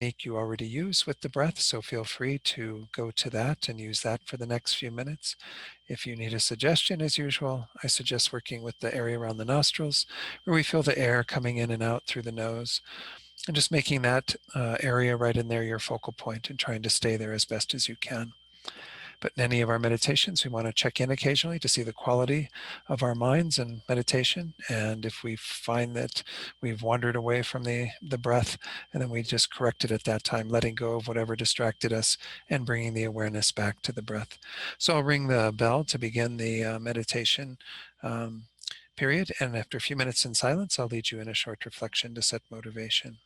you already use with the breath, so feel free to go to that and use that for the next few minutes. If you need a suggestion, as usual, I suggest working with the area around the nostrils, where we feel the air coming in and out through the nose, and just making that area right in there your focal point and trying to stay there as best as you can. But in any of our meditations, we want to check in occasionally to see the quality of our minds and meditation. And if we find that we've wandered away from the breath, and then we just correct it at that time, letting go of whatever distracted us and bringing the awareness back to the breath. So I'll ring the bell to begin the meditation period. And after a few minutes in silence, I'll lead you in a short reflection to set motivation.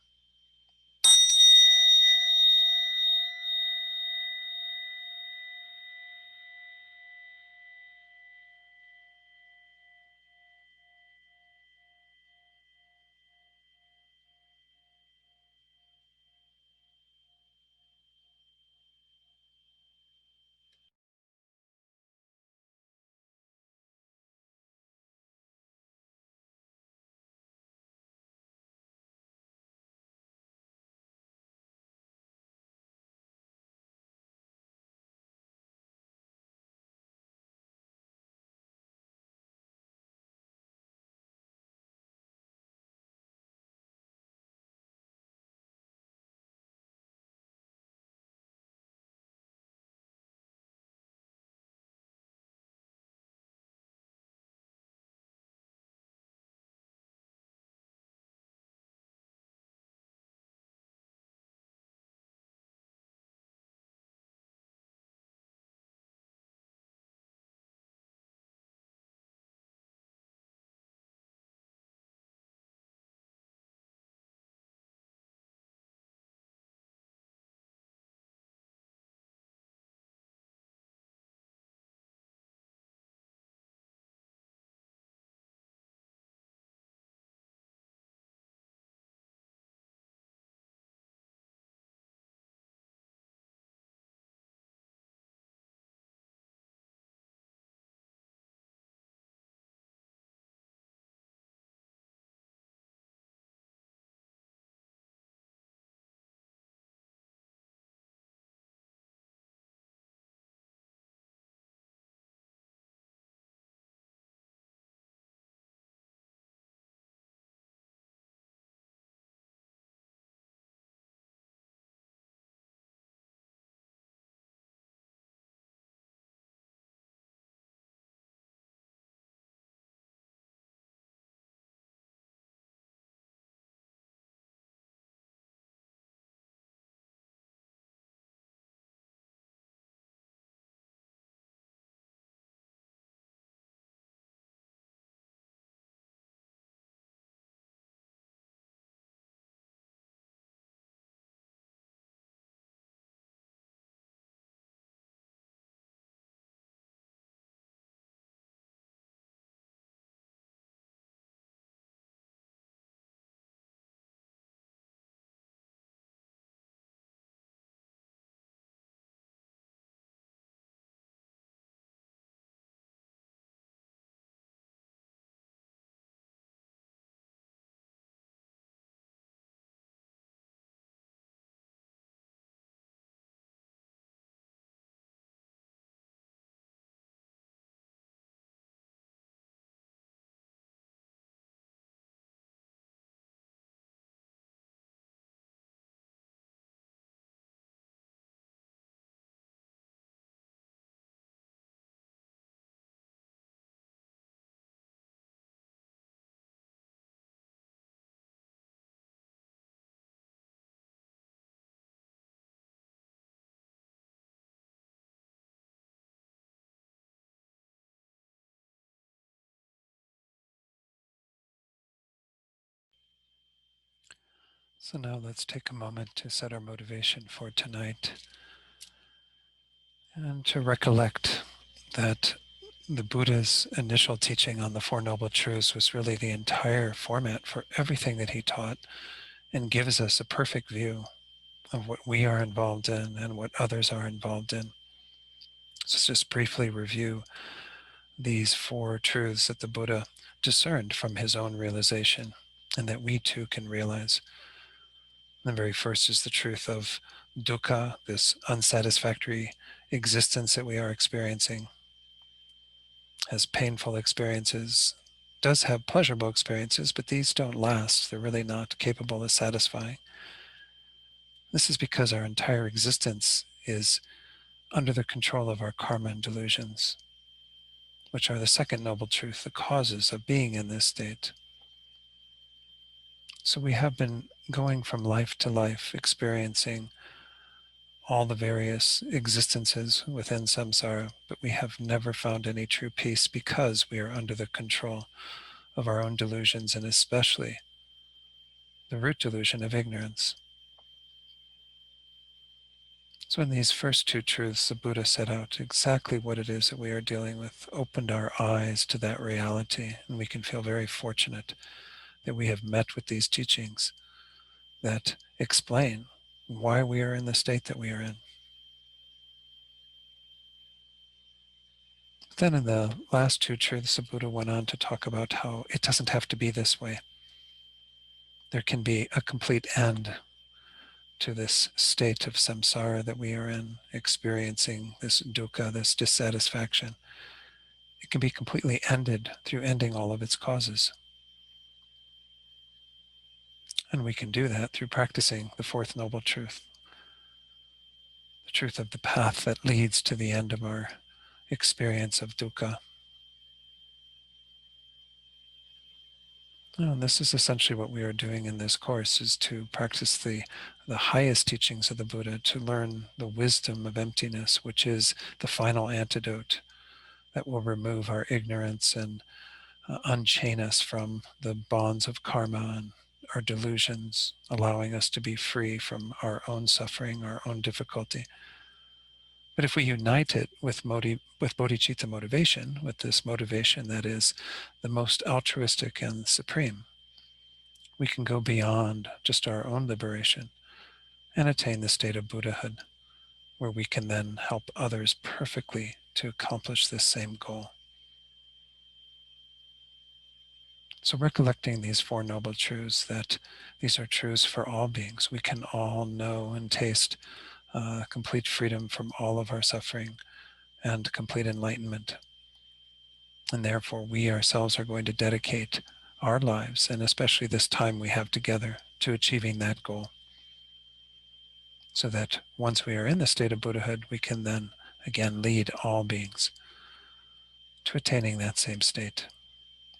So now let's take a moment to set our motivation for tonight and to recollect that the Buddha's initial teaching on the Four Noble Truths was really the entire format for everything that he taught, and gives us a perfect view of what we are involved in and what others are involved in. So let's just briefly review these four truths that the Buddha discerned from his own realization and that we too can realize. The very first is the truth of dukkha, this unsatisfactory existence that we are experiencing, has painful experiences, does have pleasurable experiences, but these don't last. They're really not capable of satisfying. This is because our entire existence is under the control of our karma and delusions, which are the second noble truth, the causes of being in this state. So we have been going from life to life, experiencing all the various existences within samsara, but we have never found any true peace because we are under the control of our own delusions, and especially the root delusion of ignorance. So in these first two truths, the Buddha set out exactly what it is that we are dealing with, opened our eyes to that reality, and we can feel very fortunate that we have met with these teachings that explain why we are in the state that we are in. Then in the last two truths, the Buddha went on to talk about how it doesn't have to be this way. There can be a complete end to this state of samsara that we are in, experiencing this dukkha, this dissatisfaction. It can be completely ended through ending all of its causes. And we can do that through practicing the fourth noble truth, the truth of the path that leads to the end of our experience of dukkha. And this is essentially what we are doing in this course, is to practice the highest teachings of the Buddha, to learn the wisdom of emptiness, which is the final antidote that will remove our ignorance and unchain us from the bonds of karma and our delusions, allowing us to be free from our own suffering, our own difficulty. But if we unite it with bodhicitta motivation, with this motivation that is the most altruistic and supreme, we can go beyond just our own liberation and attain the state of Buddhahood, where we can then help others perfectly to accomplish this same goal. So recollecting these four noble truths, that these are truths for all beings, we can all know and taste complete freedom from all of our suffering and complete enlightenment. And therefore we ourselves are going to dedicate our lives, and especially this time we have together, to achieving that goal. So that once we are in the state of Buddhahood, we can then again lead all beings to attaining that same state.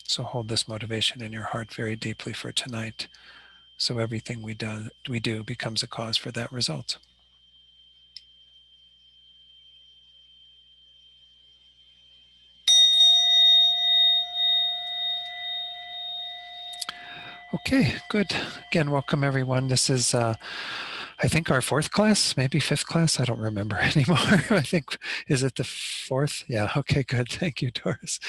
So hold this motivation in your heart very deeply for tonight, so everything we do becomes a cause for that result. Okay, good. Again, welcome everyone. This is, I think, our fourth class, maybe fifth class. I don't remember anymore. I think, is it the fourth? Yeah, okay, good. Thank you, Doris.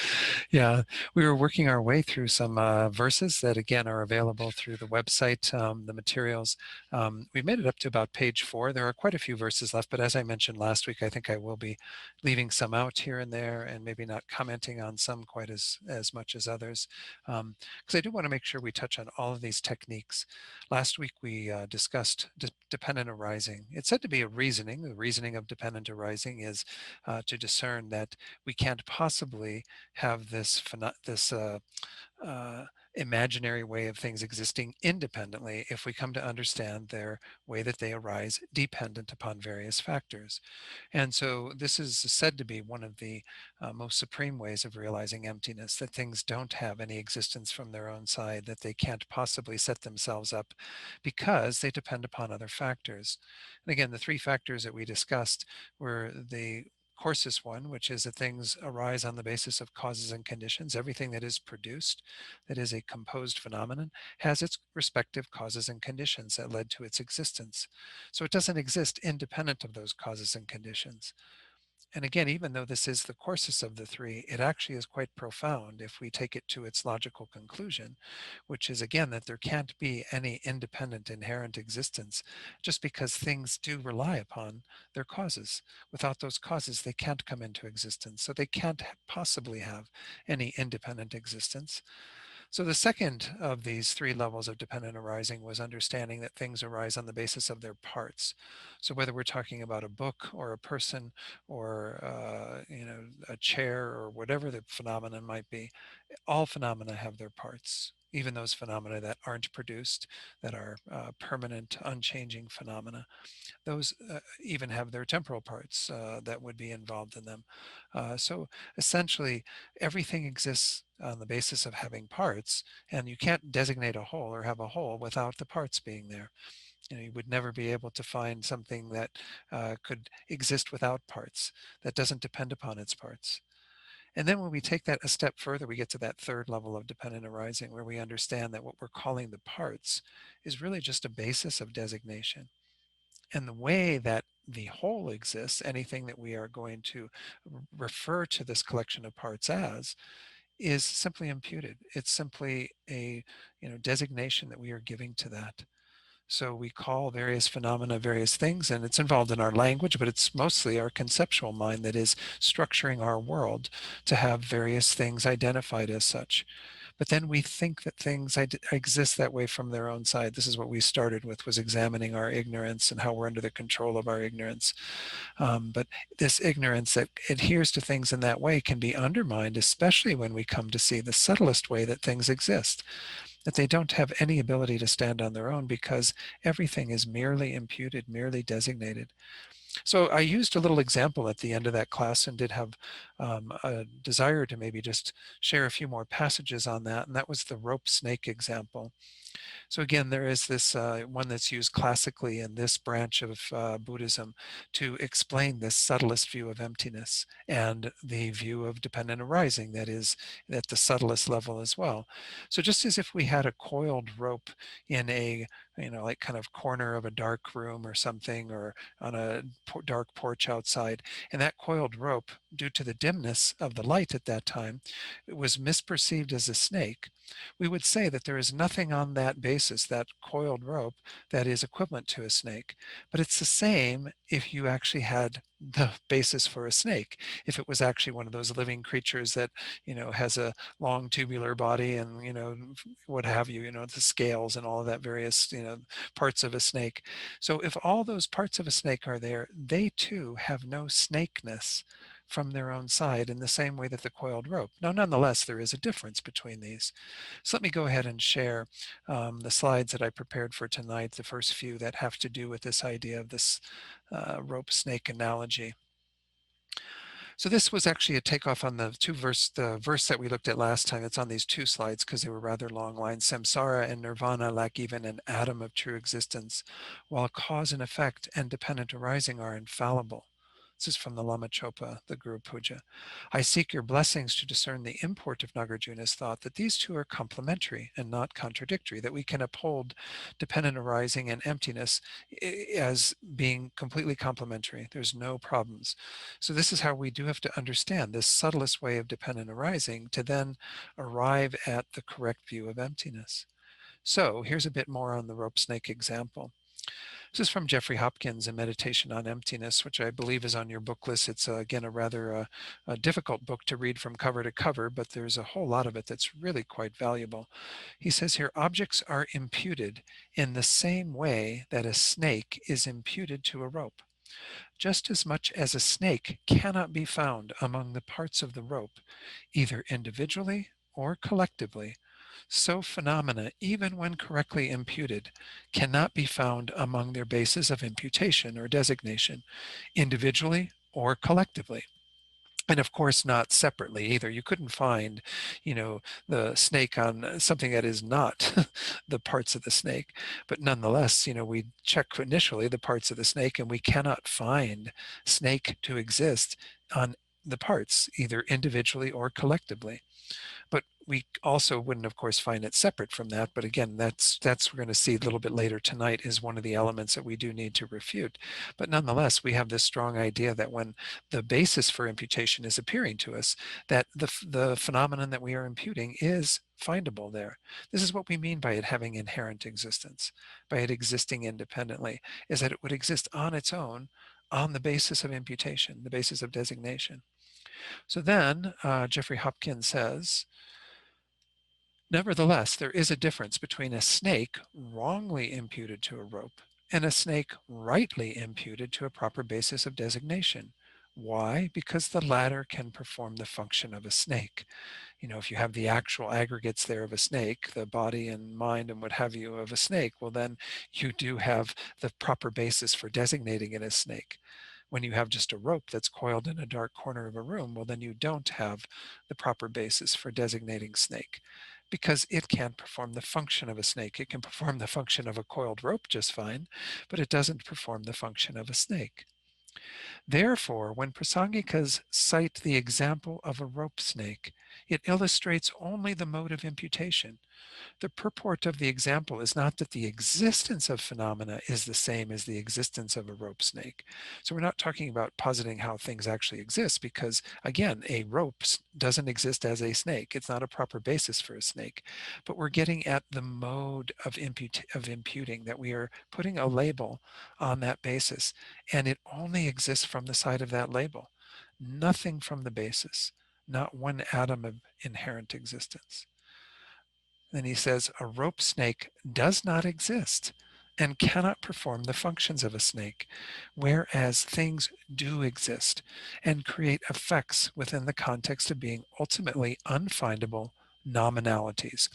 Yeah, we were working our way through some verses that, again, are available through the website, the materials. We've made it up to about page 4. There are quite a few verses left, but as I mentioned last week, I think I will be leaving some out here and there, and maybe not commenting on some quite as much as others. Because I do want to make sure we touch on all of these techniques. Last week we discussed dependent arising. It's said to be a reasoning. The reasoning of dependent arising is to discern that we can't possibly have this imaginary way of things existing independently if we come to understand their way that they arise dependent upon various factors. And so this is said to be one of the most supreme ways of realizing emptiness, that things don't have any existence from their own side, that they can't possibly set themselves up because they depend upon other factors. And again, the three factors that we discussed were the coarsest one, which is that things arise on the basis of causes and conditions. Everything that is produced, that is a composed phenomenon, has its respective causes and conditions that led to its existence. So it doesn't exist independent of those causes and conditions. And again, even though this is the coarsest of the three, it actually is quite profound if we take it to its logical conclusion, which is, again, that there can't be any independent inherent existence just because things do rely upon their causes. Without those causes, they can't come into existence. So they can't possibly have any independent existence. So the second of these three levels of dependent arising was understanding that things arise on the basis of their parts. So whether we're talking about a book or a person or a chair or whatever the phenomenon might be, all phenomena have their parts. Even those phenomena that aren't produced, that are permanent, unchanging phenomena, those even have their temporal parts that would be involved in them. So essentially, everything exists on the basis of having parts, and you can't designate a whole or have a whole without the parts being there. You would never be able to find something that could exist without parts, that doesn't depend upon its parts. And then when we take that a step further, we get to that third level of dependent arising, where we understand that what we're calling the parts is really just a basis of designation. And the way that the whole exists, anything that we are going to refer to this collection of parts as, is simply imputed. It's simply a designation that we are giving to that. So we call various phenomena various things, and it's involved in our language, but it's mostly our conceptual mind that is structuring our world to have various things identified as such. But then we think that things exist that way from their own side. This is what we started with, was examining our ignorance and how we're under the control of our ignorance. But this ignorance that adheres to things in that way can be undermined, especially when we come to see the subtlest way that things exist, that they don't have any ability to stand on their own because everything is merely imputed, merely designated. So I used a little example at the end of that class and did have a desire to maybe just share a few more passages on that. And that was the rope snake example. So again, there is this one that's used classically in this branch of Buddhism to explain this subtlest view of emptiness and the view of dependent arising that is at the subtlest level as well. So just as if we had a coiled rope in a like kind of corner of a dark room or something, or on a dark porch outside, and that coiled rope, due to the dimness of the light at that time, it was misperceived as a snake, we would say that there is nothing on that basis, that coiled rope, that is equivalent to a snake. But it's the same if you actually had the basis for a snake. If it was actually one of those living creatures that, has a long tubular body and, what have you, the scales and all of that various, parts of a snake. So if all those parts of a snake are there, they too have no snakeness from their own side in the same way that the coiled rope. Now, nonetheless, there is a difference between these. So let me go ahead and share the slides that I prepared for tonight, the first few that have to do with this idea of this rope snake analogy. So this was actually a takeoff on the verse that we looked at last time. It's on these two slides because they were rather long lines. Samsara and nirvana lack even an atom of true existence, while cause and effect and dependent arising are infallible. This is from the Lama Tsongkhapa, the Guru Puja. I seek your blessings to discern the import of Nagarjuna's thought that these two are complementary and not contradictory, that we can uphold dependent arising and emptiness as being completely complementary. There's no problems. So this is how we do have to understand this subtlest way of dependent arising to then arrive at the correct view of emptiness. So here's a bit more on the rope snake example. This is from Jeffrey Hopkins, A Meditation on Emptiness, which I believe is on your book list. It's, again, a rather a difficult book to read from cover to cover, but there's a whole lot of it that's really quite valuable. He says here, objects are imputed in the same way that a snake is imputed to a rope. Just as much as a snake cannot be found among the parts of the rope, either individually or collectively, so phenomena, even when correctly imputed, cannot be found among their bases of imputation or designation, individually or collectively. And of course, not separately either. You couldn't find, the snake on something that is not the parts of the snake. But nonetheless, we check initially the parts of the snake, and we cannot find snake to exist on the parts, either individually or collectively. But we also wouldn't, of course, find it separate from that. But again, that's we're going to see a little bit later tonight is one of the elements that we do need to refute. But nonetheless, we have this strong idea that when the basis for imputation is appearing to us, that the phenomenon that we are imputing is findable there. This is what we mean by it having inherent existence, by it existing independently, is that it would exist on its own on the basis of imputation, the basis of designation. So then Jeffrey Hopkins says, Nevertheless, there is a difference between a snake wrongly imputed to a rope and a snake rightly imputed to a proper basis of designation. Why? Because the latter can perform the function of a snake. If you have the actual aggregates there of a snake, the body and mind and what have you of a snake, well, then you do have the proper basis for designating it as snake. When you have just a rope that's coiled in a dark corner of a room, well, then you don't have the proper basis for designating snake, because it can't perform the function of a snake. It can perform the function of a coiled rope just fine, but it doesn't perform the function of a snake. Therefore, when Prasangikas cite the example of a rope snake, it illustrates only the mode of imputation. The purport of the example is not that the existence of phenomena is the same as the existence of a rope snake. So we're not talking about positing how things actually exist, because again, a rope doesn't exist as a snake. It's not a proper basis for a snake. But we're getting at the mode of imputing, that we are putting a label on that basis, and it only exists from the side of that label. Nothing from the basis, not one atom of inherent existence. Then he says, a rope snake does not exist and cannot perform the functions of a snake, whereas things do exist and create effects within the context of being ultimately unfindable nominalities.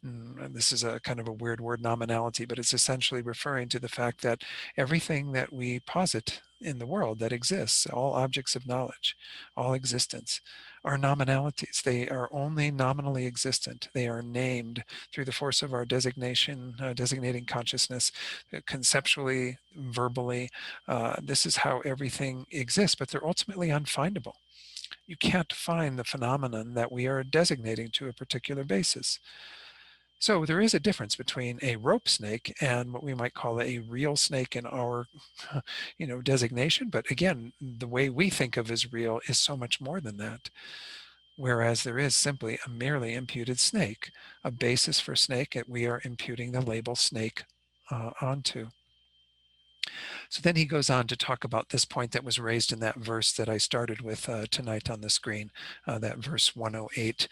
And this is a kind of a weird word, nominality, but it's essentially referring to the fact that everything that we posit in the world that exists, all objects of knowledge, all existence, are nominalities. They are only nominally existent. They are named through the force of our designation, designating consciousness, conceptually, verbally. This is how everything exists, but they're ultimately unfindable. You can't find the phenomenon that we are designating to a particular basis. So there is a difference between a rope snake and what we might call a real snake in our, designation. But again, the way we think of as real is so much more than that. Whereas there is simply a merely imputed snake, a basis for snake that we are imputing the label snake onto. So then he goes on to talk about this point that was raised in that verse that I started with tonight on the screen, that verse 108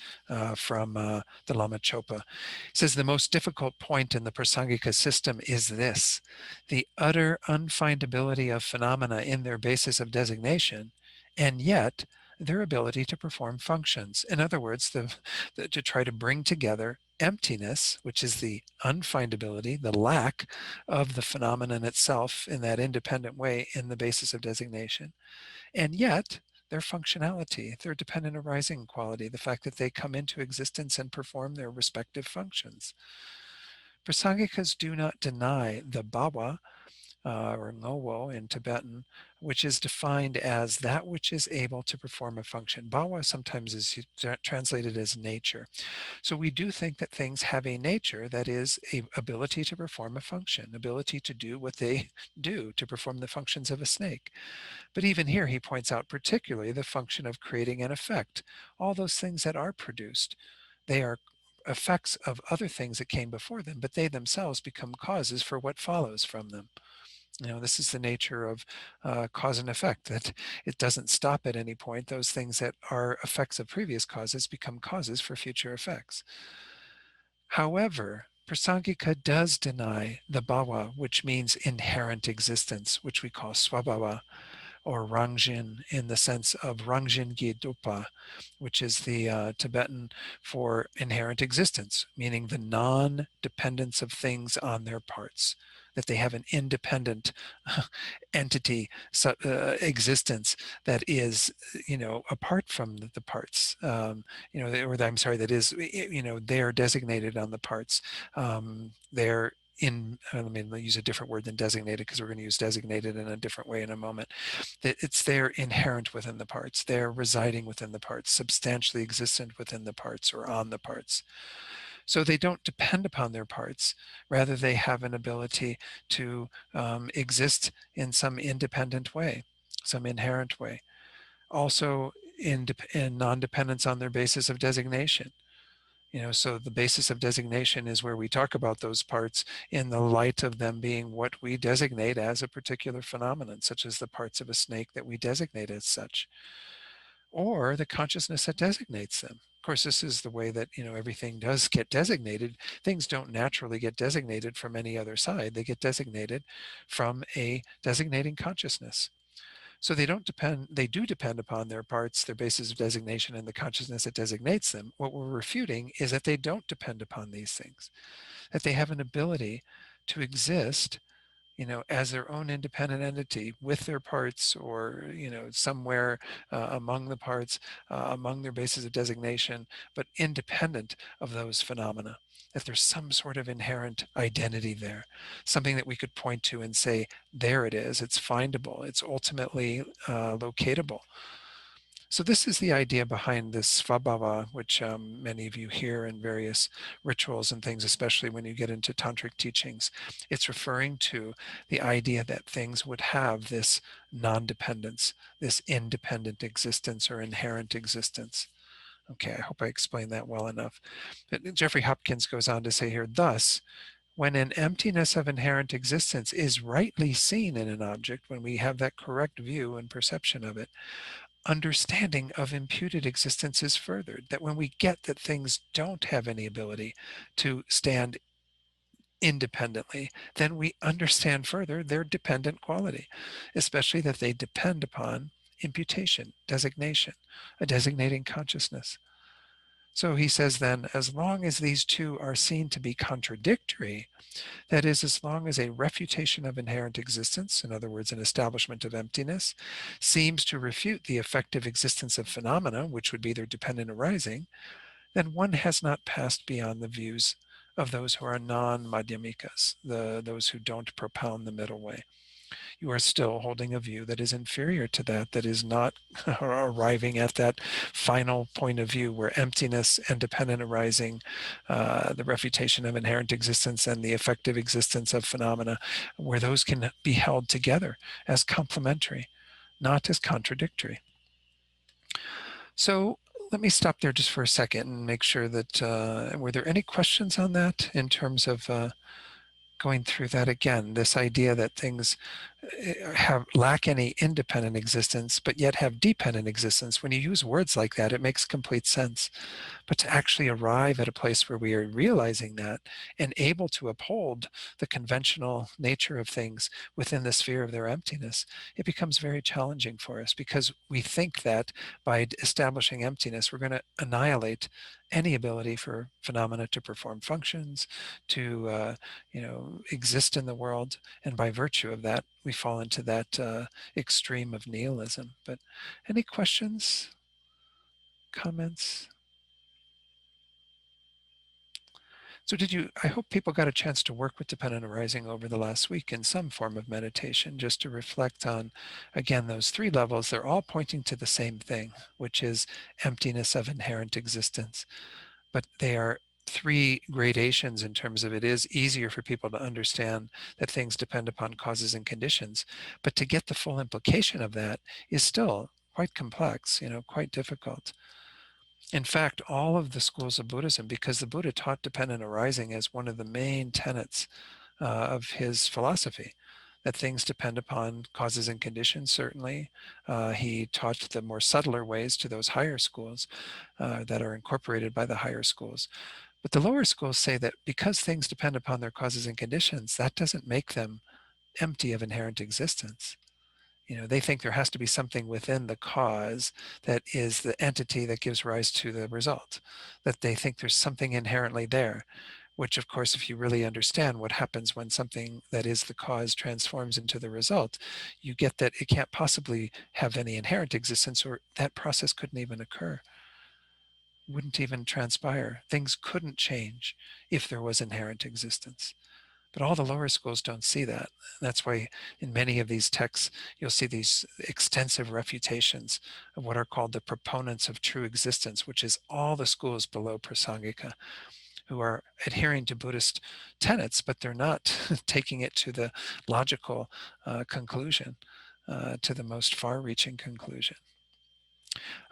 from the Lama Tsongkhapa. He says, the most difficult point in the Prasangika system is this: the utter unfindability of phenomena in their basis of designation, and yet their ability to perform functions. In other words, to try to bring together emptiness, which is the unfindability, the lack of the phenomenon itself in that independent way in the basis of designation, and yet their functionality, their dependent arising quality, the fact that they come into existence and perform their respective functions. Prasangikas do not deny the bhava, or ngowo in Tibetan, which is defined as that which is able to perform a function. Bhava sometimes is translated as nature. So we do think that things have a nature that is a ability to perform a function, ability to do what they do, to perform the functions of a snake. But even here he points out particularly the function of creating an effect. All those things that are produced, they are effects of other things that came before them, but they themselves become causes for what follows from them. This is the nature of cause and effect, that it doesn't stop at any point. Those things that are effects of previous causes become causes for future effects. However, Prasangika does deny the bhava, which means inherent existence, which we call swabhava, or Rangjin, in the sense of Rangjin Gyupa, which is the Tibetan for inherent existence, meaning the non-dependence of things on their parts, that they have an independent entity, existence that is, apart from the parts, or I'm sorry, that is, they are designated on the parts. They're let me use a different word than designated, because we're going to use designated in a different way in a moment. That it's there inherent within the parts. They're residing within the parts, substantially existent within the parts or on the parts. So they don't depend upon their parts. Rather, they have an ability to exist in some independent way, some inherent way. Also in non-dependence on their basis of designation. So the basis of designation is where we talk about those parts in the light of them being what we designate as a particular phenomenon, such as the parts of a snake that we designate as such. or the consciousness that designates them. Of course, this is the way that everything does get designated. Things don't naturally get designated from any other side. They get designated from a designating consciousness. So they do depend upon their parts, their basis of designation, and the consciousness that designates them. What we're refuting is that they don't depend upon these things, that they have an ability to exist as their own independent entity with their parts, or, somewhere among the parts, among their bases of designation, but independent of those phenomena. That there's some sort of inherent identity there, something that we could point to and say, there it is, it's findable, it's ultimately locatable. So this is the idea behind this svabhava, which many of you hear in various rituals and things, especially when you get into tantric teachings. It's referring to the idea that things would have this non-dependence, this independent existence or inherent existence. Okay, I hope I explained that well enough. But Jeffrey Hopkins goes on to say here, thus, when an emptiness of inherent existence is rightly seen in an object, when we have that correct view and perception of it, understanding of imputed existence is furthered. That when we get that things don't have any ability to stand independently, then we understand further their dependent quality, especially that they depend upon imputation, designation, a designating consciousness. So he says then, as long as these two are seen to be contradictory, that is, as long as a refutation of inherent existence, in other words, an establishment of emptiness, seems to refute the effective existence of phenomena, which would be their dependent arising, then one has not passed beyond the views of those who are non-madhyamikas, those who don't propound the middle way. You are still holding a view that is inferior to that, that is not arriving at that final point of view where emptiness and dependent arising, the refutation of inherent existence, and the effective existence of phenomena, where those can be held together as complementary, not as contradictory. So let me stop there just for a second and make sure that, were there any questions on that in terms of going through that again, this idea that things lack any independent existence, but yet have dependent existence. When you use words like that, it makes complete sense. But to actually arrive at a place where we are realizing that and able to uphold the conventional nature of things within the sphere of their emptiness, it becomes very challenging for us, because we think that by establishing emptiness, we're going to annihilate any ability for phenomena to perform functions, to exist in the world, and by virtue of that, we fall into that extreme of nihilism. But any questions, comments? So I hope people got a chance to work with dependent arising over the last week in some form of meditation, just to reflect on, again, those three levels. They're all pointing to the same thing, which is emptiness of inherent existence. But they are three gradations in terms of, it is easier for people to understand that things depend upon causes and conditions. But to get the full implication of that is still quite complex, quite difficult. In fact, all of the schools of Buddhism, because the Buddha taught dependent arising as one of the main tenets of his philosophy, that things depend upon causes and conditions, certainly. He taught the more subtler ways to those higher schools that are incorporated by the higher schools. But the lower schools say that because things depend upon their causes and conditions, that doesn't make them empty of inherent existence. They think there has to be something within the cause that is the entity that gives rise to the result, that they think there's something inherently there, which, of course, if you really understand what happens when something that is the cause transforms into the result, you get that it can't possibly have any inherent existence, or that process couldn't even occur, wouldn't even transpire. Things couldn't change if there was inherent existence. But all the lower schools don't see that. That's why in many of these texts, you'll see these extensive refutations of what are called the proponents of true existence, which is all the schools below Prasangika, who are adhering to Buddhist tenets, but they're not taking it to the logical conclusion, to the most far-reaching conclusion.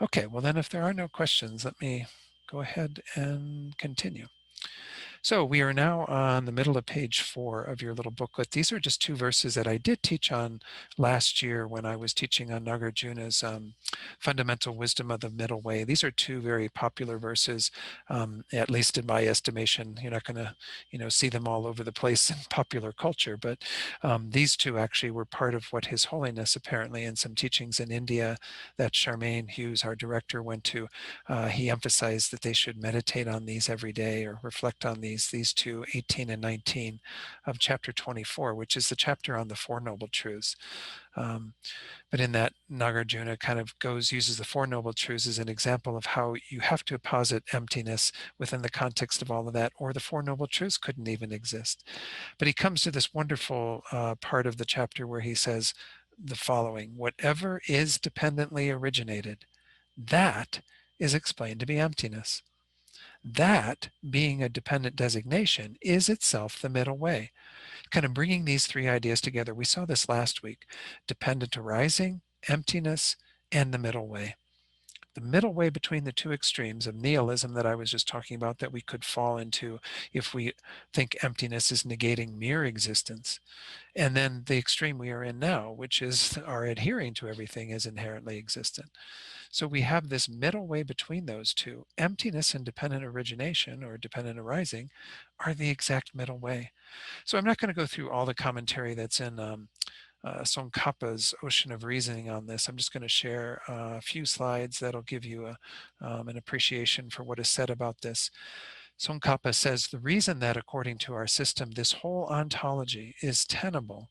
Okay, well then, if there are no questions, let me go ahead and continue. So we are now on the middle of page 4 of your little booklet. These are just 2 verses that I did teach on last year when I was teaching on Nagarjuna's fundamental wisdom of the middle way. These are 2 very popular verses, at least in my estimation. You're not going to, see them all over the place in popular culture, but these 2 actually were part of what His Holiness apparently in some teachings in India that Charmaine Hughes, our director, went to. He emphasized that they should meditate on these every day or reflect on these 2, 18 and 19 of chapter 24, which is the chapter on the Four Noble Truths. But in that, Nagarjuna kind of uses the Four Noble Truths as an example of how you have to posit emptiness within the context of all of that, or the Four Noble Truths couldn't even exist. But he comes to this wonderful part of the chapter where he says the following: whatever is dependently originated, that is explained to be emptiness. That, being a dependent designation, is itself the middle way. Kind of bringing these 3 ideas together. We saw this last week: dependent arising, emptiness, and the middle way. The middle way between the 2 extremes of nihilism that I was just talking about, that we could fall into if we think emptiness is negating mere existence, and then the extreme we are in now, which is our adhering to everything as inherently existent. So we have this middle way between those 2. Emptiness and dependent origination, or dependent arising, are the exact middle way. So I'm not going to go through all the commentary that's in Tsongkhapa's Ocean of Reasoning on this. I'm just going to share a few slides that'll give you an appreciation for what is said about this. Tsongkhapa says, the reason that according to our system this whole ontology is tenable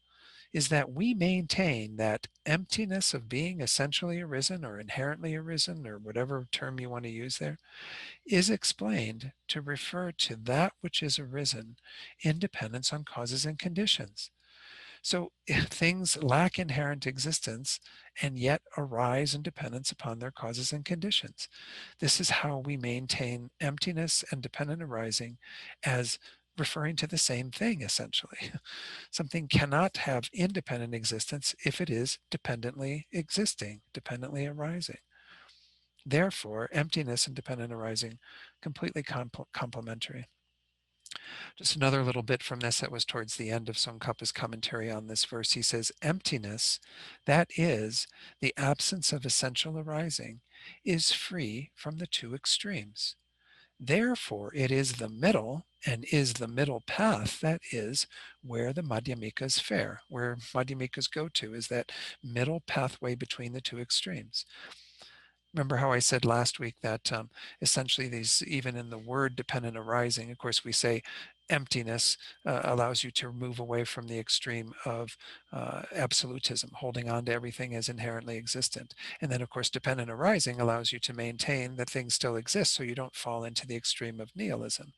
is that we maintain that emptiness of being essentially arisen or inherently arisen, or whatever term you want to use there, is explained to refer to that which is arisen in dependence on causes and conditions. So if things lack inherent existence and yet arise in dependence upon their causes and conditions. This is how we maintain emptiness and dependent arising as referring to the same thing, essentially. Something cannot have independent existence if it is dependently existing, dependently arising. Therefore, emptiness and dependent arising, completely complementary. Just another little bit from this that was towards the end of Tsongkhapa's commentary on this verse. He says, emptiness, that is, the absence of essential arising, is free from the 2 extremes. Therefore, it is the middle and is the middle path, that is, where the Madhyamikas fare, where Madhyamikas go to, is that middle pathway between the 2 extremes. Remember how I said last week that essentially these, even in the word dependent arising, of course we say emptiness allows you to move away from the extreme of absolutism, holding on to everything as inherently existent. And then of course dependent arising allows you to maintain that things still exist so you don't fall into the extreme of nihilism.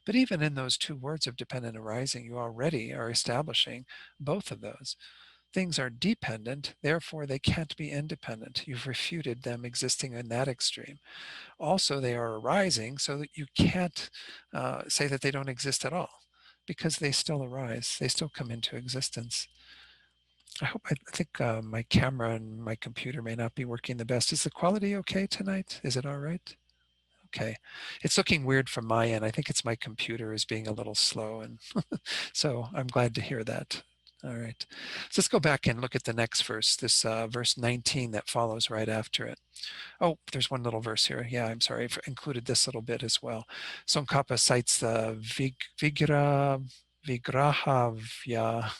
But even in those 2 words of dependent arising, you already are establishing both of those. Things are dependent, therefore they can't be independent. You've refuted them existing in that extreme. Also, they are arising, so that you can't say that they don't exist at all, because they still arise. They still come into existence. I think my camera and my computer may not be working the best. Is the quality okay tonight? Is it all right? Okay. It's looking weird from my end. I think it's my computer is being a little slow, and so I'm glad to hear that. All right. So let's go back and look at the next verse, this verse 19 that follows right after it. Oh, there's one little verse here. Yeah, I'm sorry. I included this little bit as well. Tsongkhapa cites the Vigrahavya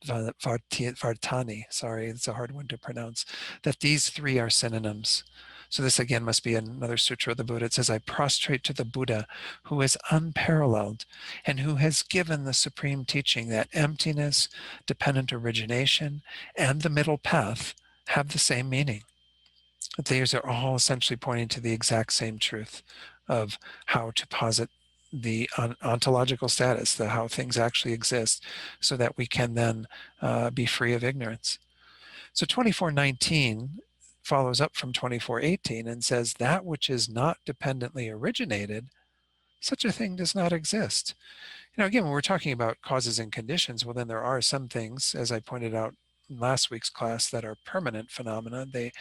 Vartani. Sorry, it's a hard one to pronounce. That these 3 are synonyms. So this again must be another sutra of the Buddha. It says, I prostrate to the Buddha who is unparalleled and who has given the supreme teaching that emptiness, dependent origination, and the middle path have the same meaning. These are all essentially pointing to the exact same truth of how to posit the ontological status, the how things actually exist, so that we can then be free of ignorance. So 2419 follows up from 2418 and says, that which is not dependently originated, such a thing does not exist. Again, when we're talking about causes and conditions, well, then there are some things, as I pointed out in last week's class, that are permanent phenomena. They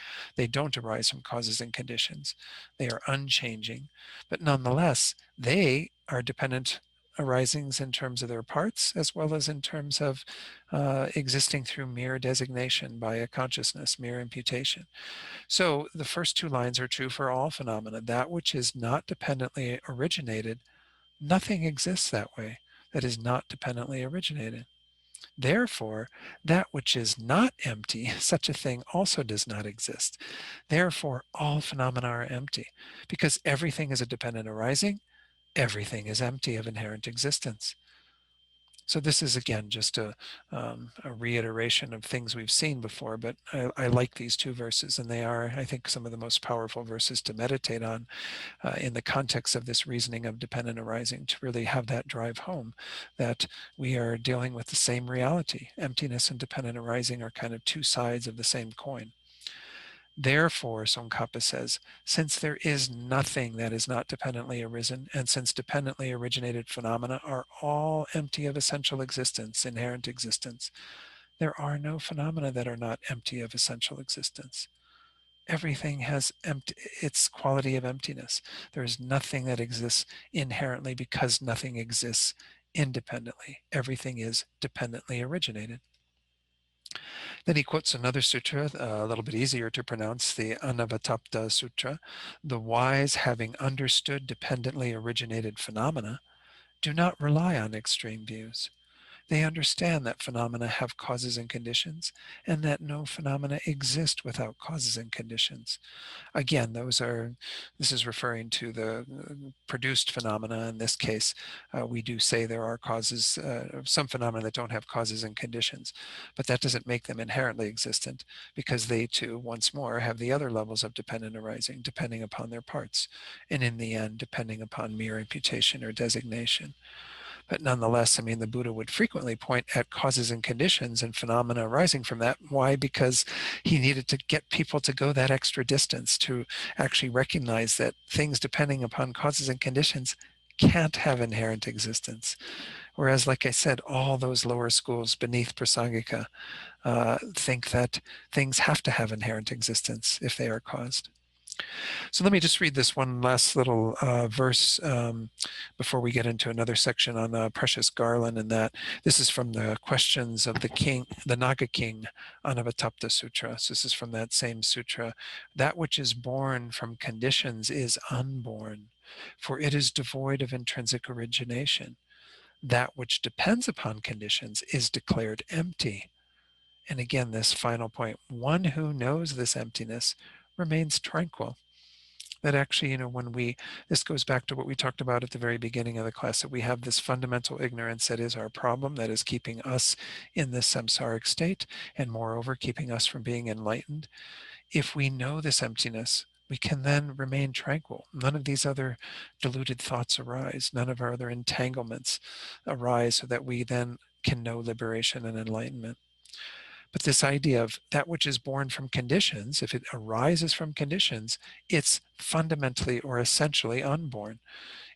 don't arise from causes and conditions. They are unchanging, but nonetheless, they are dependent arisings in terms of their parts, as well as in terms of existing through mere designation by a consciousness, mere imputation. So the first two lines are true for all phenomena. That which is not dependently originated, nothing exists that way that is not dependently originated. Therefore, that which is not empty, such a thing also does not exist. Therefore, all phenomena are empty, because everything is a dependent arising, everything is empty of inherent existence. So this is, again, just a reiteration of things we've seen before, but I like these two verses, and they are, I think, some of the most powerful verses to meditate on in the context of this reasoning of dependent arising, to really have that drive home that we are dealing with the same reality. Emptiness and dependent arising are kind of two sides of the same coin. Therefore, Tsongkhapa says, since there is nothing that is not dependently arisen, and since dependently originated phenomena are all empty of essential existence, inherent existence, there are no phenomena that are not empty of essential existence. Everything has its quality of emptiness. There is nothing that exists inherently because nothing exists independently. Everything is dependently originated. Then he quotes another sutra, a little bit easier to pronounce, the Anavatapta Sutra. The wise, having understood dependently originated phenomena, do not rely on extreme views. They understand that phenomena have causes and conditions, and that no phenomena exist without causes and conditions. Again, this is referring to the produced phenomena. In this case, we do say there are causes, some phenomena that don't have causes and conditions, but that doesn't make them inherently existent, because they too, once more, have the other levels of dependent arising, depending upon their parts, and in the end, depending upon mere imputation or designation. But nonetheless, I mean, the Buddha would frequently point at causes and conditions and phenomena arising from that. Why? Because he needed to get people to go that extra distance to actually recognize that things depending upon causes and conditions can't have inherent existence. Whereas, like I said, all those lower schools beneath Prasangika think that things have to have inherent existence if they are caused. So let me just read this one last little verse before we get into another section on precious garland, and that this is from the questions of the king, the Naga king, Anavatapta Sutra. So this is from that same sutra. That which is born from conditions is unborn, for it is devoid of intrinsic origination. That which depends upon conditions is declared empty. And again, this final point, one who knows this emptiness remains tranquil. That actually, this goes back to what we talked about at the very beginning of the class, that we have this fundamental ignorance that is our problem, that is keeping us in this samsaric state, and moreover, keeping us from being enlightened. If we know this emptiness, we can then remain tranquil. None of these other deluded thoughts arise. None of our other entanglements arise, so that we then can know liberation and enlightenment. But this idea of that which is born from conditions, if it arises from conditions, it's fundamentally or essentially unborn.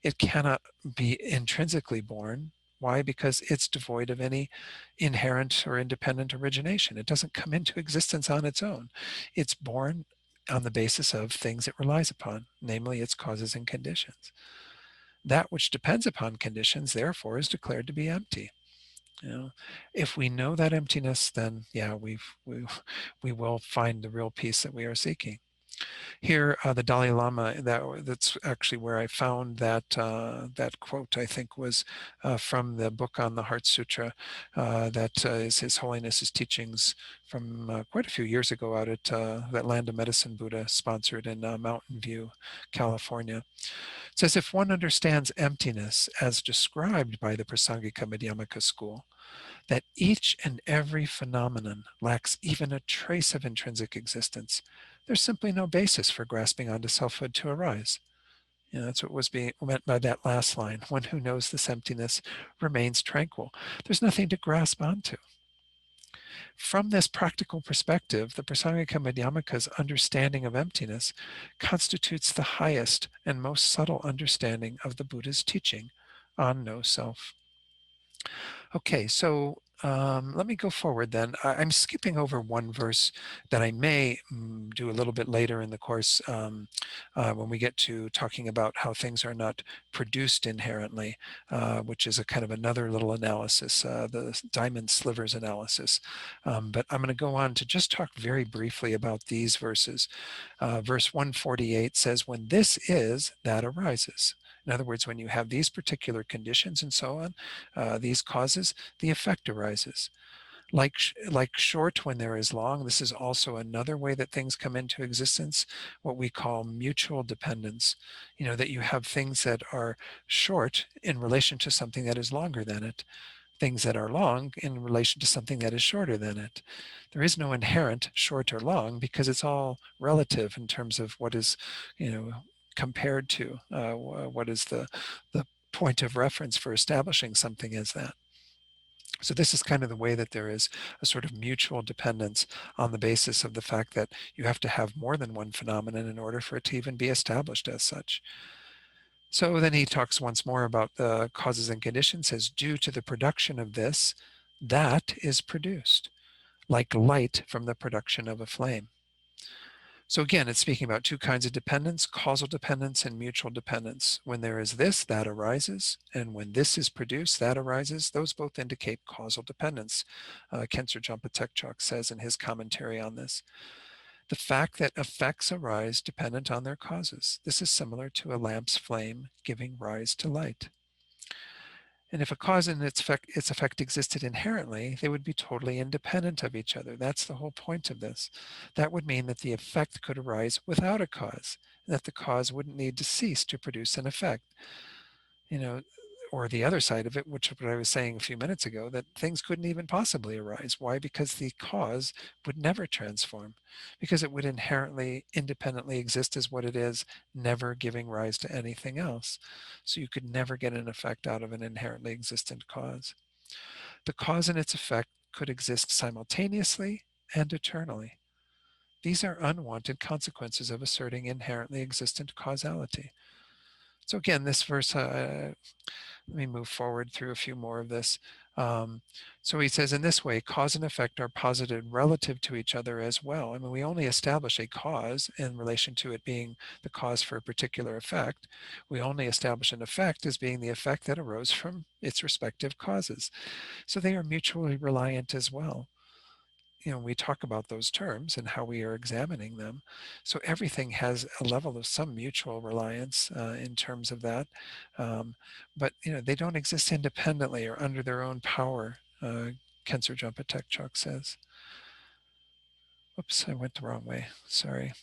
It cannot be intrinsically born. Why? Because it's devoid of any inherent or independent origination. It doesn't come into existence on its own. It's born on the basis of things it relies upon, namely its causes and conditions. That which depends upon conditions, therefore, is declared to be empty. If we know that emptiness, then we will find the real peace that we are seeking. Here, the Dalai Lama, that's actually where I found that quote, I think, was from the book on the Heart Sutra, that is His Holiness's teachings from quite a few years ago out at that Land of Medicine Buddha sponsored in Mountain View, California. It says, if one understands emptiness as described by the Prasangika Madhyamika school, that each and every phenomenon lacks even a trace of intrinsic existence, there's simply no basis for grasping onto selfhood to arise. That's what was being meant by that last line. One who knows this emptiness remains tranquil. There's nothing to grasp onto. From this practical perspective, the Prasangika Madhyamika's understanding of emptiness constitutes the highest and most subtle understanding of the Buddha's teaching on no self. Okay, so Let me go forward then. I'm skipping over one verse that I may do a little bit later in the course when we get to talking about how things are not produced inherently, which is a kind of another little analysis, the diamond slivers analysis. But I'm going to go on to just talk very briefly about these verses. Verse 148 says, when this is, that arises. In other words, when you have these particular conditions and so on, these causes, the effect arises. Like short when there is long, this is also another way that things come into existence, what we call mutual dependence. That you have things that are short in relation to something that is longer than it, things that are long in relation to something that is shorter than it. There is no inherent short or long because it's all relative in terms of what is, compared to, what is the point of reference for establishing something as that. So this is kind of the way that there is a sort of mutual dependence on the basis of the fact that you have to have more than one phenomenon in order for it to even be established as such. So then he talks once more about the causes and conditions, says, due to the production of this, that is produced, like light from the production of a flame. So again, it's speaking about two kinds of dependence, causal dependence and mutual dependence. When there is this, that arises, and when this is produced, that arises. Those both indicate causal dependence, Khensur Jampa Tekchok says in his commentary on this. The fact that effects arise dependent on their causes. This is similar to a lamp's flame giving rise to light. And if a cause and its effect existed inherently, they would be totally independent of each other. That's the whole point of this. That would mean that the effect could arise without a cause, and that the cause wouldn't need to cease to produce an effect. Or the other side of it, which is what I was saying a few minutes ago, that things couldn't even possibly arise. Why? Because the cause would never transform, because it would inherently, independently exist as what it is, never giving rise to anything else. So you could never get an effect out of an inherently existent cause. The cause and its effect could exist simultaneously and eternally. These are unwanted consequences of asserting inherently existent causality. So again, this verse, let me move forward through a few more of this. So he says, in this way, cause and effect are posited relative to each other as well. I mean, we only establish a cause in relation to it being the cause for a particular effect. We only establish an effect as being the effect that arose from its respective causes. So they are mutually reliant as well. We talk about those terms and how we are examining them. So everything has a level of some mutual reliance in terms of that. But, they don't exist independently or under their own power, Khensur Jampa Tekchok says. Oops, I went the wrong way. Sorry.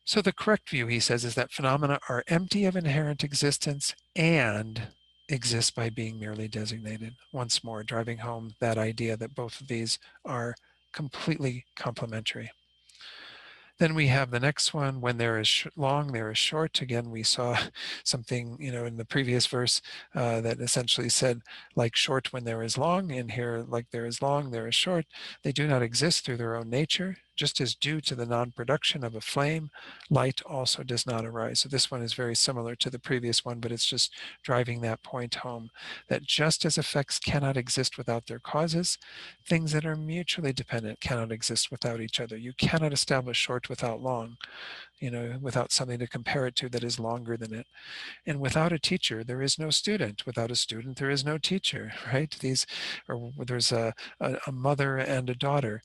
So the correct view, he says, is that phenomena are empty of inherent existence and exist by being merely designated. Once more, driving home that idea that both of these are completely complementary. Then we have the next one, when there is long, there is short. Again, we saw something, in the previous verse that essentially said, like short when there is long, and here, like there is long, there is short. They do not exist through their own nature, just as due to the non-production of a flame, light also does not arise. So this one is very similar to the previous one, but it's just driving that point home, that just as effects cannot exist without their causes, things that are mutually dependent cannot exist without each other. You cannot establish short without long, without something to compare it to that is longer than it. And without a teacher, there is no student. Without a student, there is no teacher, right? There's a mother and a daughter.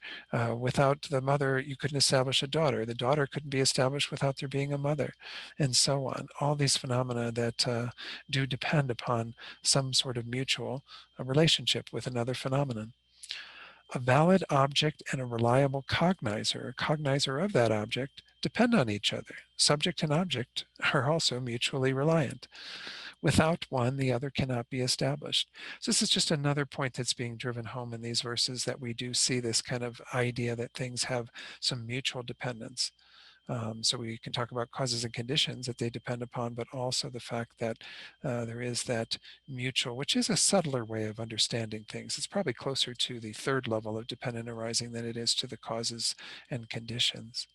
Without the mother, you couldn't establish a daughter. The daughter couldn't be established without there being a mother, and so on. All these phenomena that do depend upon some sort of mutual relationship with another phenomenon. A valid object and a reliable cognizer of that object, depend on each other. Subject and object are also mutually reliant. Without one, the other cannot be established. So this is just another point that's being driven home in these verses, that we do see this kind of idea that things have some mutual dependence. So we can talk about causes and conditions that they depend upon, but also the fact that there is that mutual, which is a subtler way of understanding things. It's probably closer to the third level of dependent arising than it is to the causes and conditions.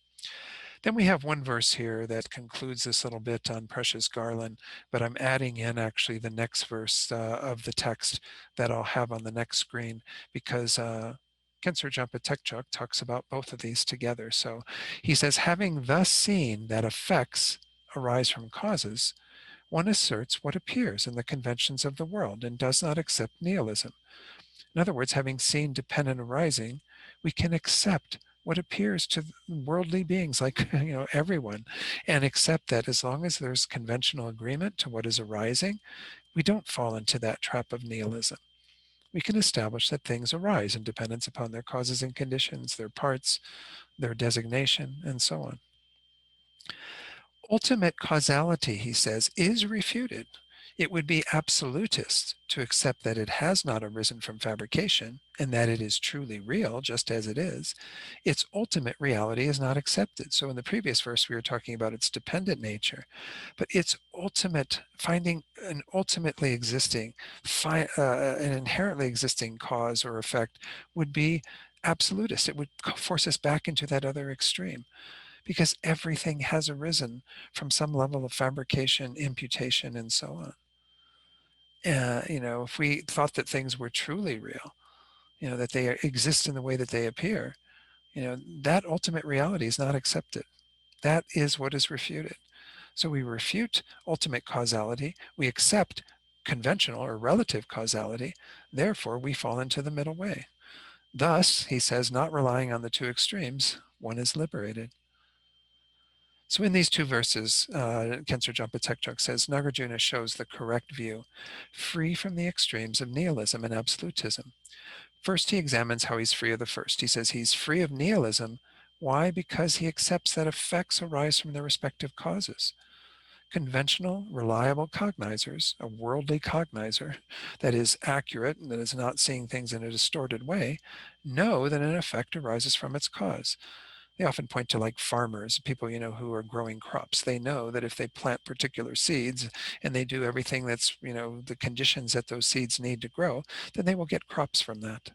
Then we have one verse here that concludes this little bit on precious garland, but I'm adding in actually the next verse of the text that I'll have on the next screen, because Khensur Jampa Tekchok talks about both of these together. So he says, having thus seen that effects arise from causes, one asserts what appears in the conventions of the world and does not accept nihilism. In other words, having seen dependent arising, we can accept what appears to worldly beings like everyone, and accept that as long as there's conventional agreement to what is arising, we don't fall into that trap of nihilism. We can establish that things arise in dependence upon their causes and conditions, their parts, their designation, and so on. Ultimate causality, he says, is refuted. It would be absolutist to accept that it has not arisen from fabrication and that it is truly real just as it is. Its ultimate reality is not accepted. So in the previous verse, we were talking about its dependent nature, but its ultimate, finding an ultimately existing, an inherently existing cause or effect would be absolutist. It would force us back into that other extreme, because everything has arisen from some level of fabrication, imputation, and so on. If we thought that things were truly real, that they exist in the way that they appear, that ultimate reality is not accepted. That is what is refuted. So we refute ultimate causality. We accept conventional or relative causality. Therefore, we fall into the middle way. Thus, he says, not relying on the two extremes, one is liberated. So in these two verses, Khensur Jampa Tekchok says, Nagarjuna shows the correct view, free from the extremes of nihilism and absolutism. First, he examines how he's free of the first. He says he's free of nihilism. Why? Because he accepts that effects arise from their respective causes. Conventional, reliable cognizers, a worldly cognizer that is accurate and that is not seeing things in a distorted way, know that an effect arises from its cause. They often point to like farmers, people, who are growing crops. They know that if they plant particular seeds and they do everything that's, the conditions that those seeds need to grow, then they will get crops from that.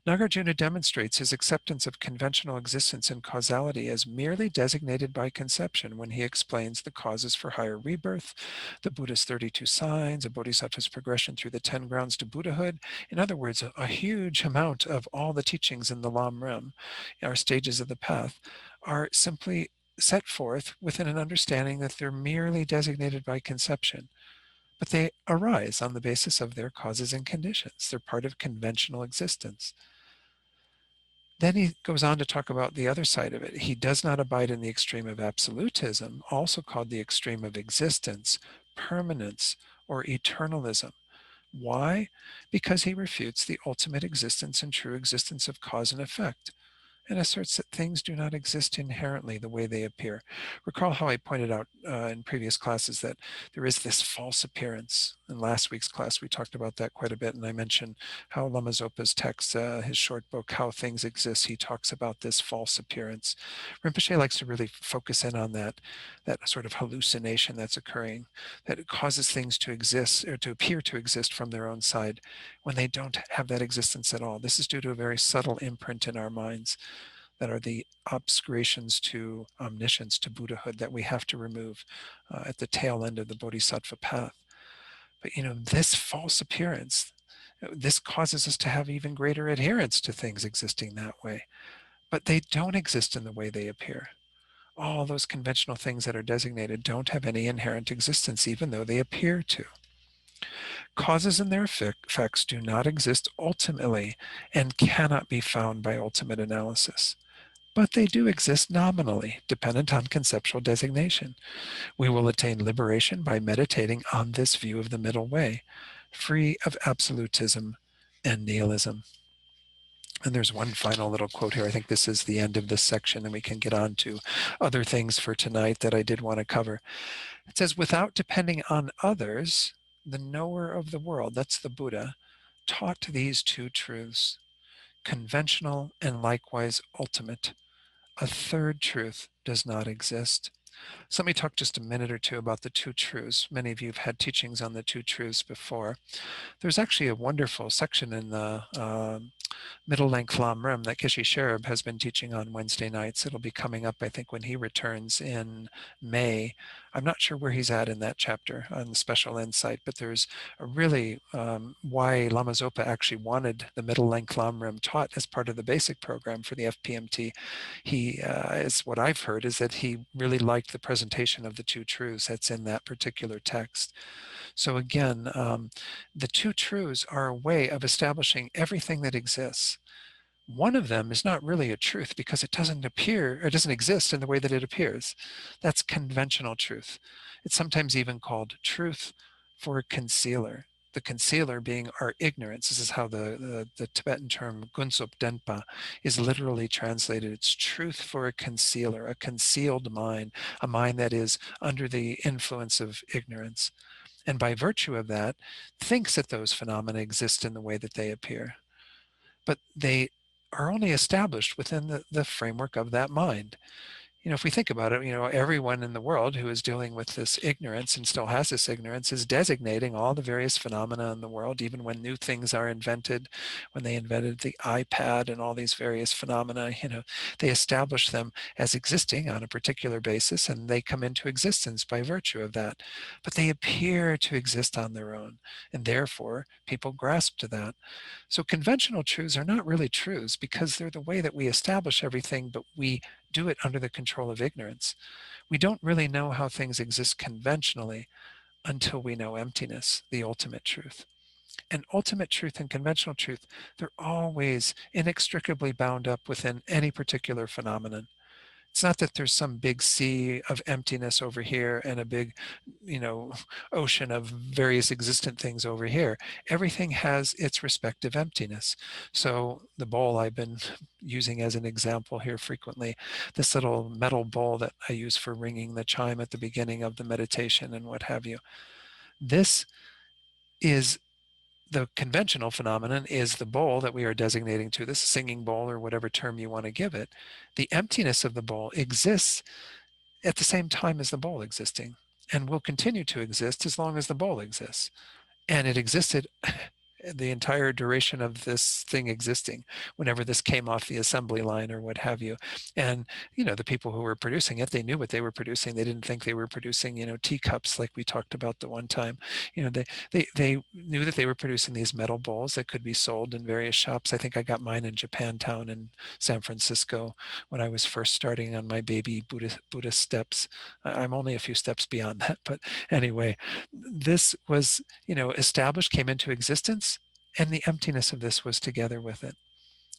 Nagarjuna demonstrates his acceptance of conventional existence and causality as merely designated by conception when he explains the causes for higher rebirth, the Buddha's 32 signs, a bodhisattva's progression through the 10 grounds to Buddhahood. In other words, a huge amount of all the teachings in the Lam Rim, our stages of the path, are simply set forth within an understanding that they're merely designated by conception, but they arise on the basis of their causes and conditions. They're part of conventional existence. Then he goes on to talk about the other side of it. He does not abide in the extreme of absolutism, also called the extreme of existence, permanence, or eternalism. Why? Because he refutes the ultimate existence and true existence of cause and effect, and asserts that things do not exist inherently the way they appear. Recall how I pointed out in previous classes that there is this false appearance. In last week's class, we talked about that quite a bit, and I mentioned how Lama Zopa's text, his short book, How Things Exist, he talks about this false appearance. Rinpoche likes to really focus in on that sort of hallucination that's occurring, that it causes things to exist or to appear to exist from their own side when they don't have that existence at all. This is due to a very subtle imprint in our minds that are the obscurations to omniscience, to Buddhahood, that we have to remove at the tail end of the Bodhisattva path. But this false appearance, this causes us to have even greater adherence to things existing that way. But they don't exist in the way they appear. All those conventional things that are designated don't have any inherent existence, even though they appear to. Causes and their effects do not exist ultimately and cannot be found by ultimate analysis. But they do exist nominally, dependent on conceptual designation. We will attain liberation by meditating on this view of the middle way, free of absolutism and nihilism. And there's one final little quote here. I think this is the end of this section, and we can get on to other things for tonight that I did want to cover. It says, without depending on others, the knower of the world, that's the Buddha, taught these two truths, conventional and likewise ultimate. A third truth does not exist. So let me talk just a minute or two about the two truths. Many of you have had teachings on the two truths before. There's actually a wonderful section in the middle length Lam Rim that Kishi Sherab has been teaching on Wednesday nights. It'll be coming up, I think, when he returns in May. I'm not sure where he's at in that chapter on the special insight, but there's a really why Lama Zopa actually wanted the middle length Lam Rim taught as part of the basic program for the FPMT. He, is what I've heard, is that he really liked the presentation of the two truths that's in that particular text. So again, the two truths are a way of establishing everything that exists. One of them is not really a truth because it doesn't appear, or doesn't exist in the way that it appears. That's conventional truth. It's sometimes even called truth for a concealer. The concealer being our ignorance. This is how the Tibetan term Gunsop Denpa is literally translated. It's truth for a concealer, a concealed mind, a mind that is under the influence of ignorance. And by virtue of that, thinks that those phenomena exist in the way that they appear. But they are only established within the framework of that mind. If we think about it, everyone in the world who is dealing with this ignorance and still has this ignorance is designating all the various phenomena in the world, even when new things are invented. When they invented the iPad and all these various phenomena, they establish them as existing on a particular basis, and they come into existence by virtue of that. But they appear to exist on their own, and therefore people grasp to that. So conventional truths are not really truths because they're the way that we establish everything, but we do it under the control of ignorance. We don't really know how things exist conventionally until we know emptiness, the ultimate truth. And ultimate truth and conventional truth, they're always inextricably bound up within any particular phenomenon. It's not that there's some big sea of emptiness over here and a big, ocean of various existent things over here. Everything has its respective emptiness. So the bowl I've been using as an example here frequently, this little metal bowl that I use for ringing the chime at the beginning of the meditation and what have you. This is the conventional phenomenon, is the bowl that we are designating to, this singing bowl or whatever term you want to give it. The emptiness of the bowl exists at the same time as the bowl existing and will continue to exist as long as the bowl exists. And it existed the entire duration of this thing existing, whenever this came off the assembly line or what have you. And, the people who were producing it, they knew what they were producing. They didn't think they were producing, teacups like we talked about the one time. They knew that they were producing these metal bowls that could be sold in various shops. I think I got mine in Japantown in San Francisco when I was first starting on my baby Buddhist steps. I'm only a few steps beyond that. But anyway, this was, established, came into existence, and the emptiness of this was together with it.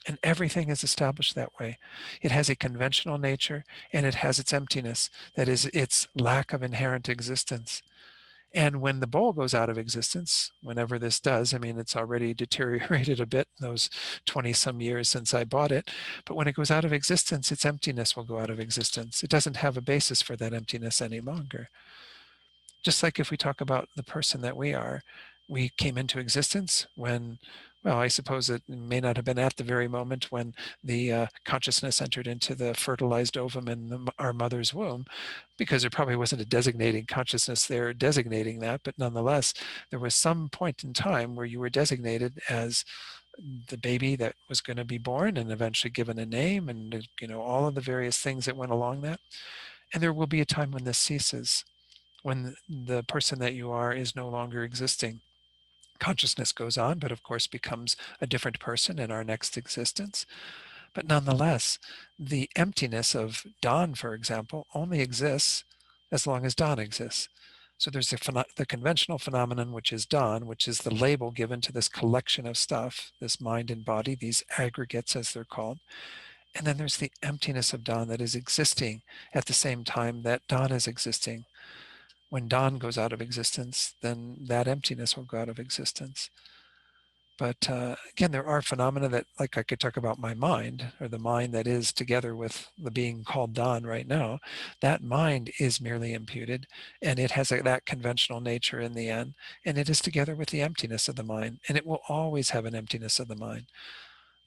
And everything is established that way. It has a conventional nature and it has its emptiness, that is, its lack of inherent existence. And when the bowl goes out of existence, whenever this does, it's already deteriorated a bit in those 20 some years since I bought it. But when it goes out of existence, its emptiness will go out of existence. It doesn't have a basis for that emptiness any longer. Just like if we talk about the person that we are, we came into existence when, well, I suppose it may not have been at the very moment when the consciousness entered into the fertilized ovum in our mother's womb, because there probably wasn't a designating consciousness there designating that, but nonetheless, there was some point in time where you were designated as the baby that was going to be born and eventually given a name and, all of the various things that went along that. And there will be a time when this ceases, when the person that you are is no longer existing. Consciousness goes on, but of course becomes a different person in our next existence. But nonetheless, the emptiness of Don, for example, only exists as long as Don exists. So there's the conventional phenomenon, which is Don, which is the label given to this collection of stuff, this mind and body, these aggregates as they're called. And then there's the emptiness of Don that is existing at the same time that Don is existing. When Don goes out of existence, then that emptiness will go out of existence. But again, there are phenomena that, like I could talk about my mind, or the mind that is together with the being called Don right now. That mind is merely imputed, and it has that conventional nature in the end, and it is together with the emptiness of the mind, and it will always have an emptiness of the mind.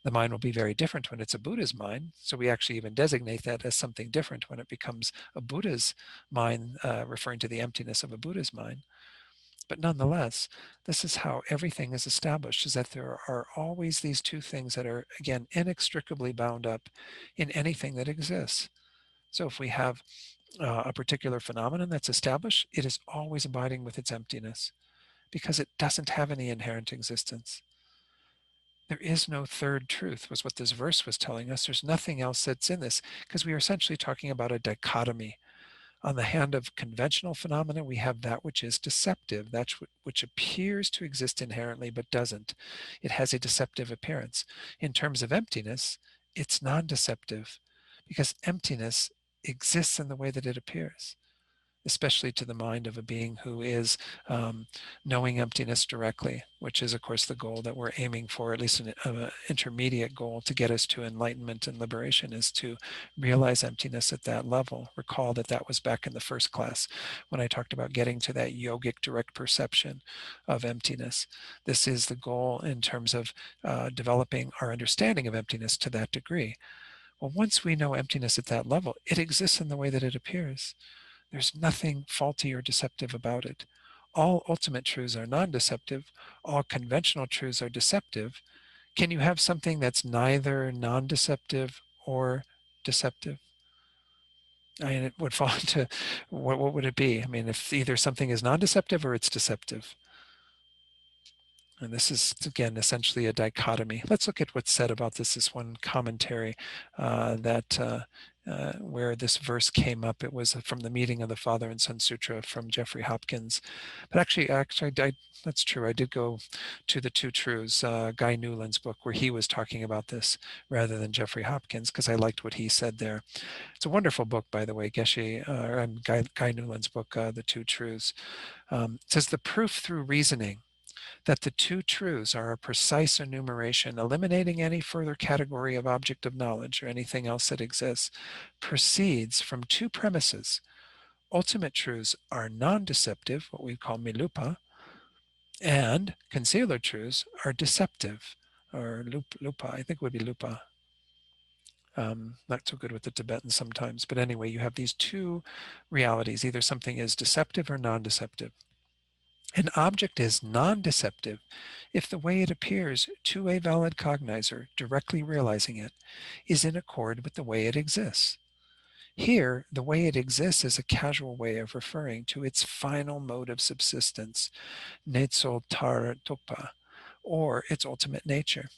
The mind will be very different when it's a Buddha's mind. So we actually even designate that as something different when it becomes a Buddha's mind, referring to the emptiness of a Buddha's mind. But nonetheless, this is how everything is established, is that there are always these two things that are, again, inextricably bound up in anything that exists. So if we have a particular phenomenon that's established, it is always abiding with its emptiness because it doesn't have any inherent existence. There is no third truth, was what this verse was telling us. There's nothing else that's in this, because we are essentially talking about a dichotomy. On the hand of conventional phenomena, we have that which is deceptive, that which appears to exist inherently but doesn't. It has a deceptive appearance. In terms of emptiness, it's non-deceptive because emptiness exists in the way that it appears, especially to the mind of a being who is knowing emptiness directly, which is, of course, the goal that we're aiming for, at least an intermediate goal to get us to enlightenment and liberation, is to realize emptiness at that level. Recall that that was back in the first class when I talked about getting to that yogic direct perception of emptiness. This is the goal in terms of developing our understanding of emptiness to that degree. Well, once we know emptiness at that level, it exists in the way that it appears. There's nothing faulty or deceptive about it. All ultimate truths are non-deceptive. All conventional truths are deceptive. Can you have something that's neither non-deceptive or deceptive? I mean, it would fall into what would it be? I mean, if either something is non-deceptive or it's deceptive. And this is, again, essentially a dichotomy. Let's look at what's said about this one commentary where this verse came up. It was from the Meeting of the Father and Son Sutra from Jeffrey Hopkins. But actually, that's true. I did go to the Two Truths, Guy Newland's book, where he was talking about this rather than Jeffrey Hopkins, because I liked what he said there. It's a wonderful book, by the way, Guy Newland's book, The Two Truths. It says, the proof through reasoning that the two truths are a precise enumeration, eliminating any further category of object of knowledge or anything else that exists, proceeds from two premises. Ultimate truths are non-deceptive, what we call milupa, and concealer truths are deceptive, or lupa, I think it would be lupa. Not so good with the Tibetan sometimes, but anyway, you have these two realities. Either something is deceptive or non-deceptive. An object is non-deceptive if the way it appears to a valid cognizer directly realizing it is in accord with the way it exists. Here, the way it exists is a casual way of referring to its final mode of subsistence, netso tar topa, or its ultimate nature.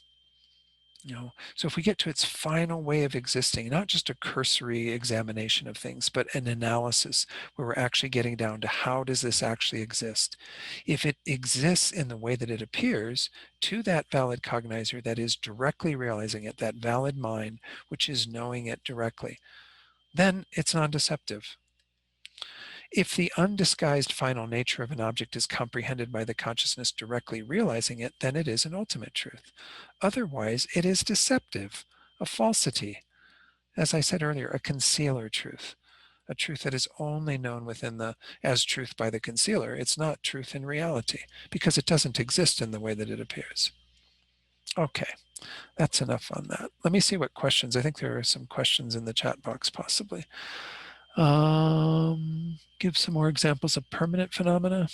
So if we get to its final way of existing, not just a cursory examination of things, but an analysis where we're actually getting down to how does this actually exist? If it exists in the way that it appears to that valid cognizer that is directly realizing it, that valid mind, which is knowing it directly, then it's non-deceptive. If the undisguised final nature of an object is comprehended by the consciousness directly realizing it, then it is an ultimate truth. Otherwise, it is deceptive, a falsity. As I said earlier, a concealer truth, a truth that is only known as truth by the concealer. It's not truth in reality because it doesn't exist in the way that it appears. Okay, that's enough on that. Let me see what questions. I think there are some questions in the chat box possibly. Give some more examples of permanent phenomena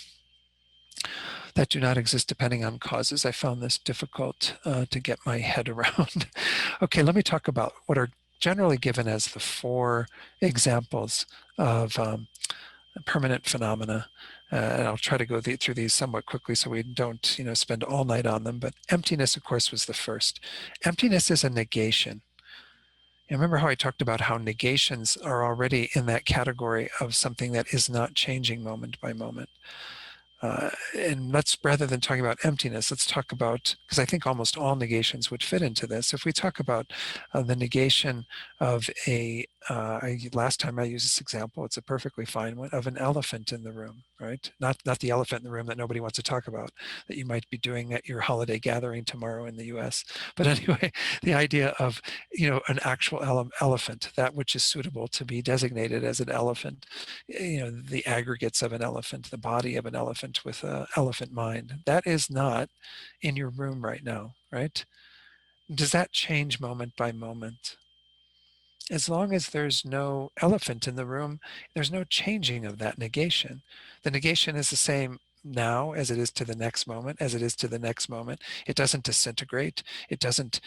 that do not exist depending on causes. I found this difficult to get my head around. Okay, let me talk about what are generally given as the four examples of permanent phenomena. And I'll try to go through these somewhat quickly so we don't spend all night on them. But emptiness, of course, was the first. Emptiness is a negation. You remember how I talked about how negations are already in that category of something that is not changing moment by moment. And rather than talking about emptiness, let's talk about, because I think almost all negations would fit into this. If we talk about the negation of last time I used this example, it's a perfectly fine one, of an elephant in the room, right? Not the elephant in the room that nobody wants to talk about, that you might be doing at your holiday gathering tomorrow in the US. But anyway, the idea of, an actual elephant, that which is suitable to be designated as an elephant, the aggregates of an elephant, the body of an elephant with an elephant mind. That is not in your room right now, right? Does that change moment by moment? As long as there's no elephant in the room, there's no changing of that negation. The negation is the same now as it is to the next moment, as it is to the next moment. It doesn't disintegrate. It doesn't,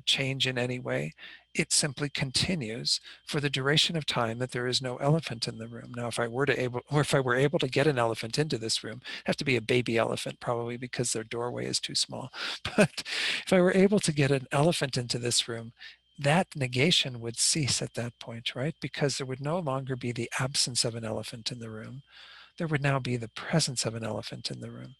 change in any way. It simply continues for the duration of time that there is no elephant in the room. Now, if I were able to get an elephant into this room, it'd have to be a baby elephant, probably because their doorway is too small. But if I were able to get an elephant into this room, that negation would cease at that point, right? Because there would no longer be the absence of an elephant in the room. There would now be the presence of an elephant in the room.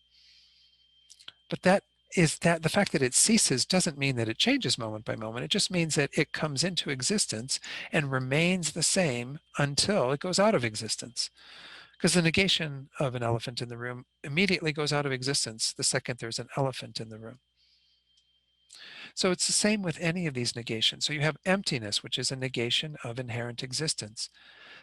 But the fact that it ceases doesn't mean that it changes moment by moment. It just means that it comes into existence and remains the same until it goes out of existence. Because the negation of an elephant in the room immediately goes out of existence the second there's an elephant in the room. So it's the same with any of these negations. So you have emptiness, which is a negation of inherent existence.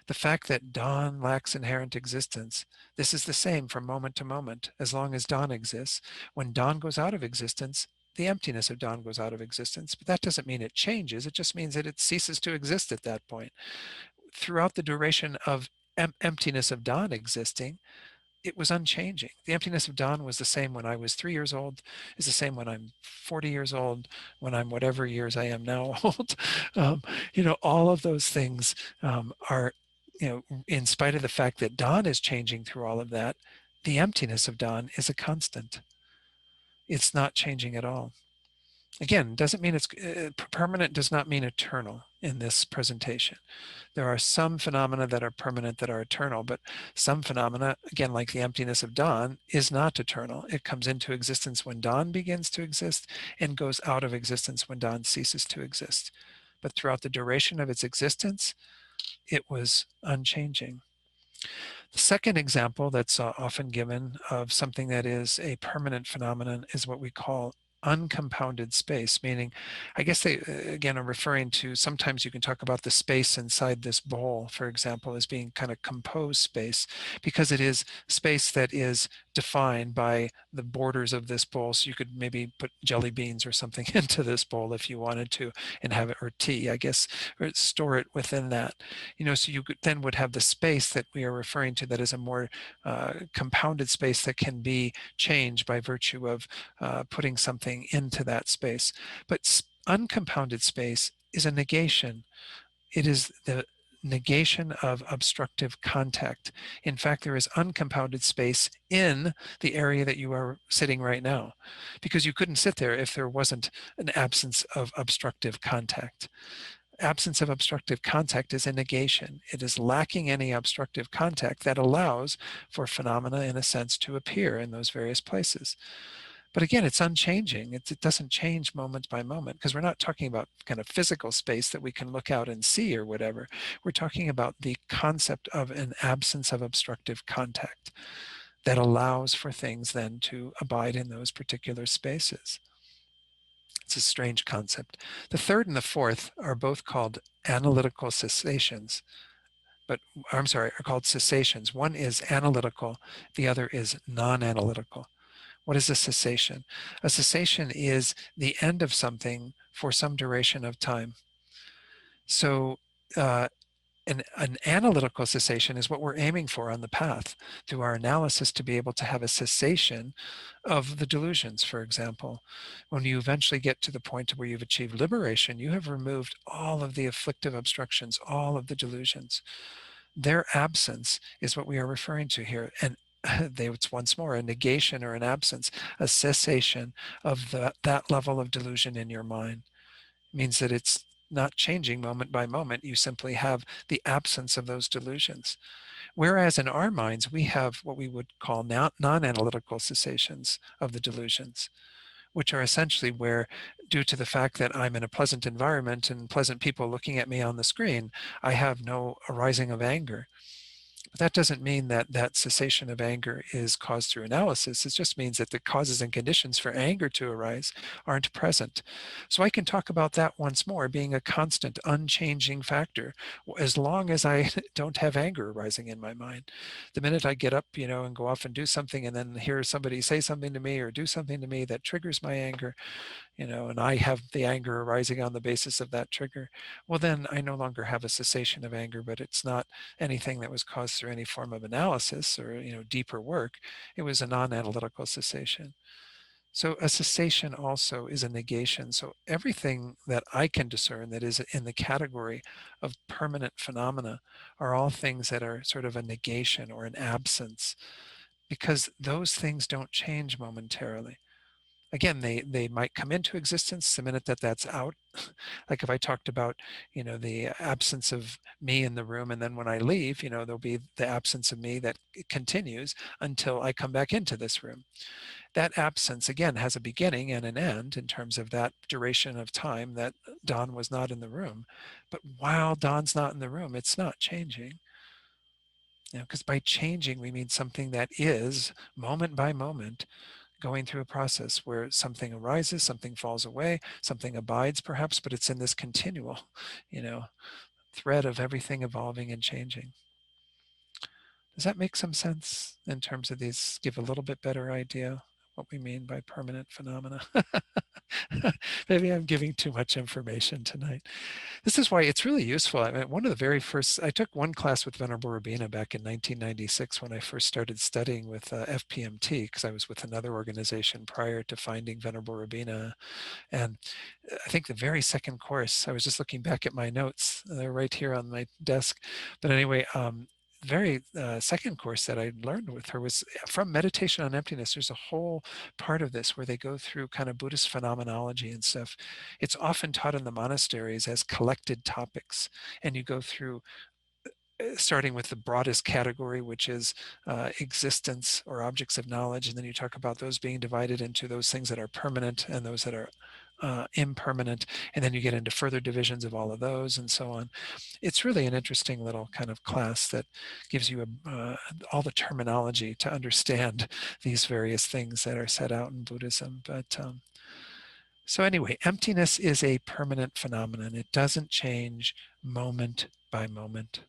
The fact that dawn lacks inherent existence, this is the same from moment to moment, as long as dawn exists. When dawn goes out of existence, the emptiness of dawn goes out of existence, but that doesn't mean it changes. It just means that it ceases to exist at that point. Throughout the duration of emptiness of dawn existing, it was unchanging. The emptiness of dawn was the same when I was 3 years old, is the same when I'm 40 years old, when I'm whatever years I am now old. All of those things are, in spite of the fact that dawn is changing through all of that, the emptiness of dawn is a constant. It's not changing at all. Again, doesn't mean it's permanent, does not mean eternal in this presentation. There are some phenomena that are permanent, that are eternal, but some phenomena, again, like the emptiness of dawn, is not eternal. It comes into existence when dawn begins to exist and goes out of existence when dawn ceases to exist. But throughout the duration of its existence, it was unchanging. The second example that's often given of something that is a permanent phenomenon is what we call uncompounded space, meaning, I guess they, again, are referring to, sometimes you can talk about the space inside this bowl, for example, as being kind of composed space, because it is space that is defined by the borders of this bowl. So you could maybe put jelly beans or something into this bowl if you wanted to, and have it, or tea, I guess, or store it within that. So you then would have the space that we are referring to that is a more compounded space that can be changed by virtue of putting something into that space. But uncompounded space is a negation. It is the negation of obstructive contact. In fact, there is uncompounded space in the area that you are sitting right now, because you couldn't sit there if there wasn't an absence of obstructive contact. Absence of obstructive contact is a negation. It is lacking any obstructive contact that allows for phenomena, in a sense, to appear in those various places. But again, it's unchanging. It doesn't change moment by moment, because we're not talking about kind of physical space that we can look out and see or whatever. We're talking about the concept of an absence of obstructive contact that allows for things then to abide in those particular spaces. It's a strange concept. The third and the fourth are both called analytical cessations, but I'm sorry, are called cessations. One is analytical, the other is non-analytical. What is a cessation? A cessation is the end of something for some duration of time. So an analytical cessation is what we're aiming for on the path, through our analysis, to be able to have a cessation of the delusions, for example. When you eventually get to the point where you've achieved liberation, you have removed all of the afflictive obstructions, all of the delusions. Their absence is what we are referring to here. And it's once more a negation or an absence, a cessation of that level of delusion in your mind. It means that it's not changing moment by moment. You simply have the absence of those delusions. Whereas in our minds, we have what we would call non-analytical cessations of the delusions, which are essentially where, due to the fact that I'm in a pleasant environment and pleasant people looking at me on the screen, I have no arising of anger. But that doesn't mean that that cessation of anger is caused through analysis. It just means that the causes and conditions for anger to arise aren't present. So I can talk about that once more being a constant, unchanging factor, as long as I don't have anger arising in my mind. The minute I get up, and go off and do something, and then hear somebody say something to me or do something to me that triggers my anger, and I have the anger arising on the basis of that trigger, well, then I no longer have a cessation of anger, but it's not anything that was caused practice or any form of analysis or deeper work. It was a non-analytical cessation. So a cessation also is a negation. So everything that I can discern that is in the category of permanent phenomena are all things that are sort of a negation or an absence, because those things don't change momentarily. Again, they might come into existence the minute that that's out. Like if I talked about, the absence of me in the room, and then when I leave, there'll be the absence of me that continues until I come back into this room. That absence, again, has a beginning and an end in terms of that duration of time that Don was not in the room. But while Don's not in the room, it's not changing. Because by changing, we mean something that is moment by moment going through a process where something arises, something falls away, something abides perhaps, but it's in this continual, thread of everything evolving and changing. Does that make some sense in terms of these, give a little bit better idea what we mean by permanent phenomena? Maybe I'm giving too much information tonight. This is why it's really useful. I mean, one of the very first, I took one class with Venerable Rabina back in 1996 when I first started studying with FPMT, because I was with another organization prior to finding Venerable Rabina. And I think the very second course, I was just looking back at my notes, they're right here on my desk. But anyway, very second course that I learned with her was from Meditation on Emptiness. There's a whole part of this where they go through kind of Buddhist phenomenology and stuff. It's often taught in the monasteries as collected topics, and you go through starting with the broadest category, which is existence or objects of knowledge, and then you talk about those being divided into those things that are permanent and those that are impermanent, and then you get into further divisions of all of those and so on. It's really an interesting little kind of class that gives you all the terminology to understand these various things that are set out in Buddhism. But so anyway, emptiness is a permanent phenomenon. It doesn't change moment by moment.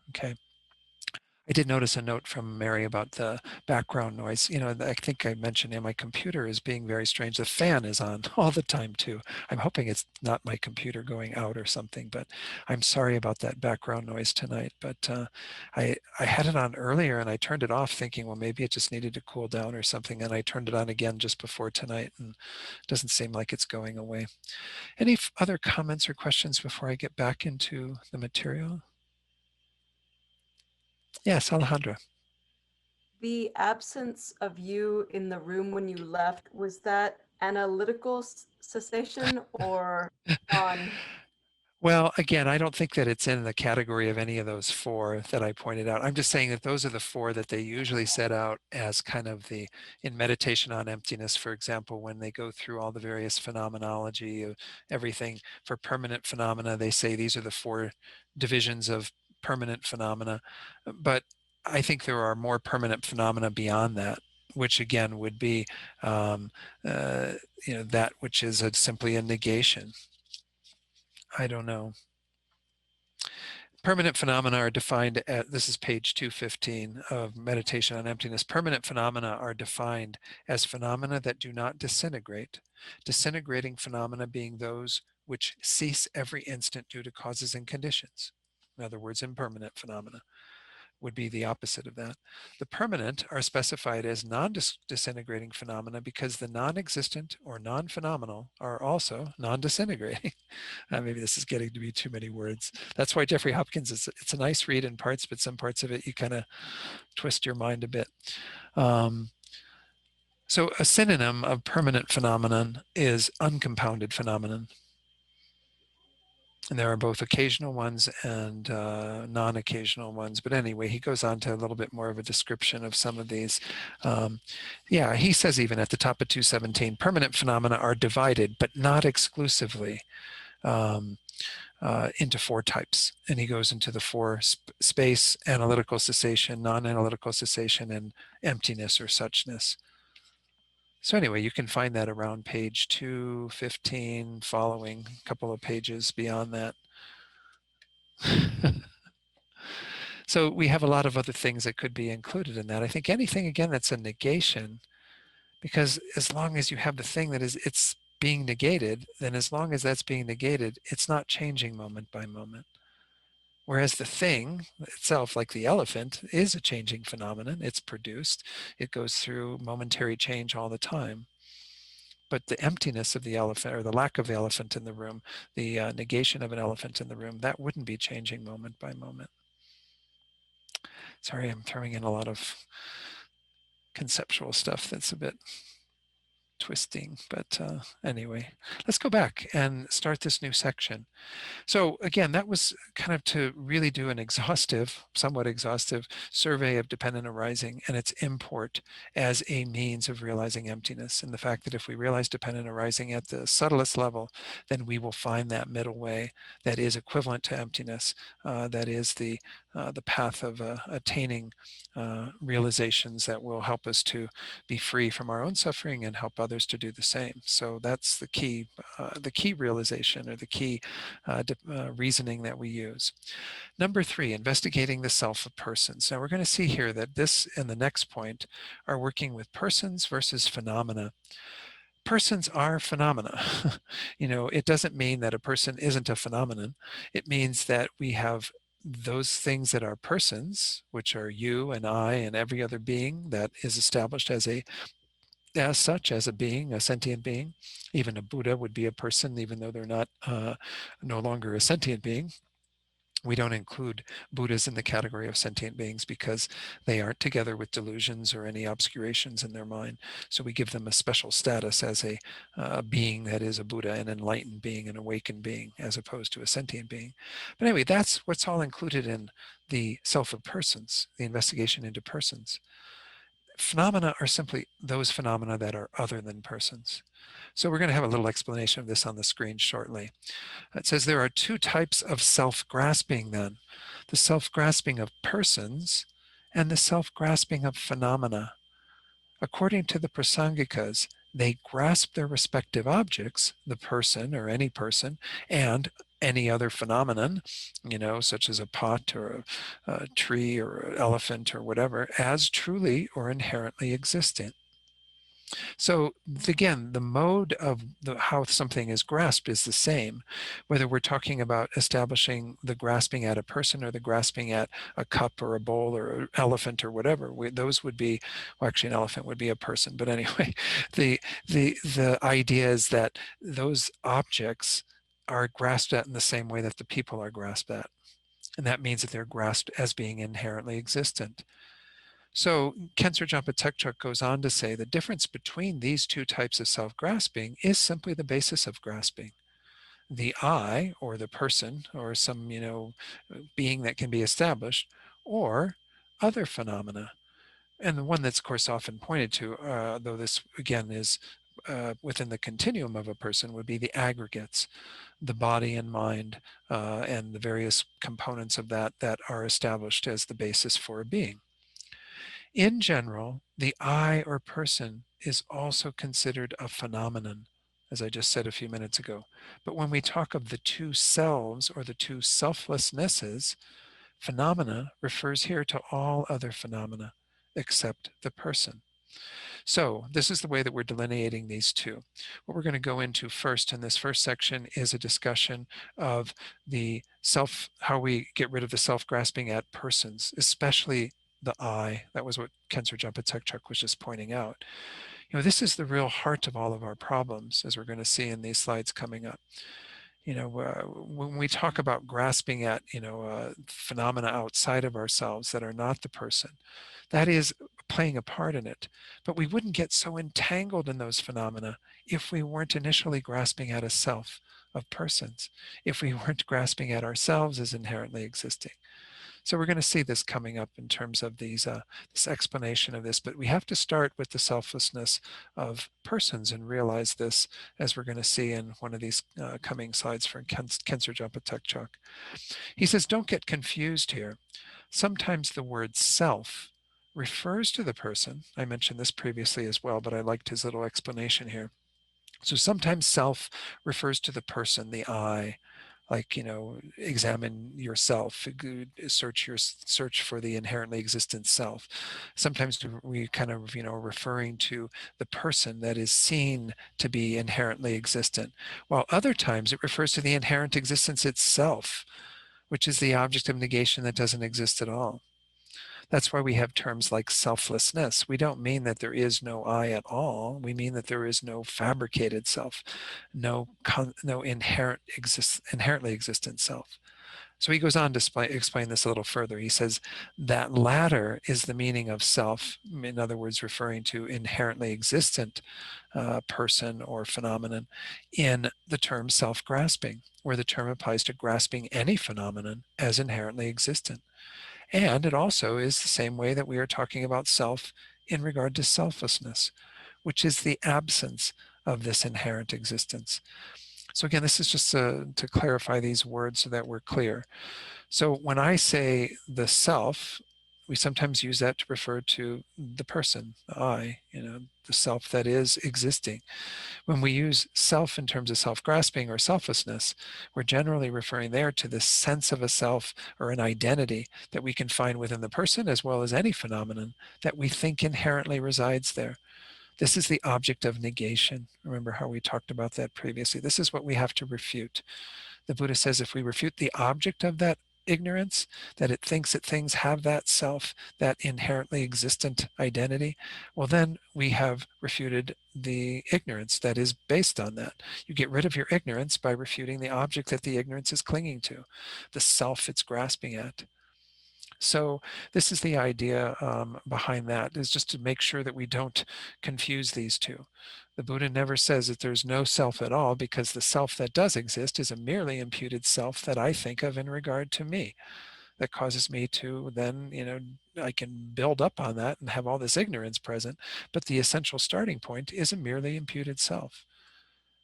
Okay. I did notice a note from Mary about the background noise. I think I mentioned my computer is being very strange. The fan is on all the time too. I'm hoping it's not my computer going out or something, but I'm sorry about that background noise tonight. But I had it on earlier and I turned it off thinking, well, maybe it just needed to cool down or something. And I turned it on again just before tonight, and it doesn't seem like it's going away. Any other comments or questions before I get back into the material? Yes, Alejandra. The absence of you in the room when you left, was that analytical cessation or non? Well, again, I don't think that it's in the category of any of those four that I pointed out. I'm just saying that those are the four that they usually set out as kind of in meditation on emptiness, for example, when they go through all the various phenomenology of everything for permanent phenomena, they say these are the four divisions of permanent phenomena. But I think there are more permanent phenomena beyond that, which again would be, that which is simply a negation. I don't know. Permanent phenomena are defined at, this is page 215 of Meditation on Emptiness. Permanent phenomena are defined as phenomena that do not disintegrate. Disintegrating phenomena being those which cease every instant due to causes and conditions. In other words, impermanent phenomena would be the opposite of that. The permanent are specified as non-disintegrating phenomena because the non-existent or non-phenomenal are also non-disintegrating. Maybe this is getting to be too many words. That's why Jeffrey Hopkins, it's a nice read in parts, but some parts of it you kind of twist your mind a bit. So a synonym of permanent phenomenon is uncompounded phenomenon. And there are both occasional ones and non-occasional ones. But anyway, he goes on to a little bit more of a description of some of these. Yeah, he says even at the top of 217, permanent phenomena are divided, but not exclusively, into four types. And he goes into the four: space, analytical cessation, non-analytical cessation, and emptiness or suchness. So anyway, you can find that around page 215, following a couple of pages beyond that. So we have a lot of other things that could be included in that. I think anything, again, that's a negation, because as long as you have the thing that is, it's being negated, then as long as that's being negated, it's not changing moment by moment. Whereas the thing itself, like the elephant, is a changing phenomenon. It's produced, it goes through momentary change all the time. But the emptiness of the elephant, or the lack of the elephant in the room, the negation of an elephant in the room, that wouldn't be changing moment by moment. Sorry, I'm throwing in a lot of conceptual stuff that's a bit twisting. But anyway, let's go back and start this new section. So again, that was kind of to really do an exhaustive, somewhat exhaustive survey of dependent arising and its import as a means of realizing emptiness. And the fact that if we realize dependent arising at the subtlest level, then we will find that middle way that is equivalent to emptiness. That is the path of attaining realizations that will help us to be free from our own suffering and help others to do the same. So that's the key realization, or the key reasoning that we use. Number 3, investigating the self of persons. Now we're going to see here that this and the next point are working with persons versus phenomena. Persons are phenomena. It doesn't mean that a person isn't a phenomenon. It means that we have those things that are persons, which are you and I and every other being that is established as such, as a being, a sentient being. Even a Buddha would be a person, even though they're not no longer a sentient being. We don't include Buddhas in the category of sentient beings because they aren't together with delusions or any obscurations in their mind. So we give them a special status as a being that is a Buddha, an enlightened being, an awakened being, as opposed to a sentient being. But anyway, that's what's all included in the self of persons, the investigation into persons. Phenomena are simply those phenomena that are other than persons. So we're going to have a little explanation of this on the screen shortly. It says there are 2 types of self-grasping then. The self-grasping of persons and the self-grasping of phenomena. According to the Prasangikas, they grasp their respective objects, the person or any person, and any other phenomenon, such as a pot or a tree or an elephant or whatever, as truly or inherently existent. So again, the mode of how something is grasped is the same, whether we're talking about establishing the grasping at a person or the grasping at a cup or a bowl or an elephant or whatever. Those would be, well, actually an elephant would be a person, but anyway, the idea is that those objects are grasped at in the same way that the people are grasped at. And that means that they're grasped as being inherently existent. So Chandrakirti Tekchuk goes on to say the difference between these 2 types of self-grasping is simply the basis of grasping. The I, or the person, or some, being that can be established, or other phenomena. And the one that's, of course, often pointed to, though this, again, is within the continuum of a person, would be the aggregates, the body and mind, and the various components of that are established as the basis for a being. In general, the I or person is also considered a phenomenon, as I just said a few minutes ago. But when we talk of the 2 selves or the 2 selflessnesses, phenomena refers here to all other phenomena except the person. So this is the way that we're delineating these 2. What we're going to go into first in this first section is a discussion of the how we get rid of the self-grasping at persons, especially the I. That was what Chandrakirti Tekchuk was just pointing out. This is the real heart of all of our problems, as we're going to see in these slides coming up. When we talk about grasping at, phenomena outside of ourselves that are not the person, that is playing a part in it. But we wouldn't get so entangled in those phenomena if we weren't initially grasping at a self of persons, if we weren't grasping at ourselves as inherently existing. So we're going to see this coming up in terms of this explanation of this, but we have to start with the selflessness of persons and realize this, as we're going to see in one of these coming slides from Chandrakirti Tekchuk. He says, don't get confused here. Sometimes the word self refers to the person. I mentioned this previously as well, but I liked his little explanation here. So sometimes self refers to the person, the I, like, examine yourself, search for the inherently existent self. Sometimes we kind of, referring to the person that is seen to be inherently existent, while other times it refers to the inherent existence itself, which is the object of negation that doesn't exist at all. That's why we have terms like selflessness. We don't mean that there is no I at all. We mean that there is no fabricated self, no inherently existent self. So he goes on to explain this a little further. He says that latter is the meaning of self, in other words, referring to inherently existent person or phenomenon, in the term self-grasping, where the term applies to grasping any phenomenon as inherently existent. And it also is the same way that we are talking about self in regard to selflessness, which is the absence of this inherent existence. So again, this is just to clarify these words so that we're clear. So when I say the self, we sometimes use that to refer to the person, the I, the self that is existing. When we use self in terms of self-grasping or selflessness, we're generally referring there to the sense of a self or an identity that we can find within the person as well as any phenomenon that we think inherently resides there. This is the object of negation. Remember how we talked about that previously. This is what we have to refute. The Buddha says if we refute the object of that ignorance, that it thinks that things have that self, that inherently existent identity, well, then we have refuted the ignorance that is based on that. You get rid of your ignorance by refuting the object that the ignorance is clinging to, the self it's grasping at. So this is the idea behind that, is just to make sure that we don't confuse these two. The Buddha never says that there's no self at all, because the self that does exist is a merely imputed self that I think of in regard to me, that causes me to then, I can build up on that and have all this ignorance present, but the essential starting point is a merely imputed self.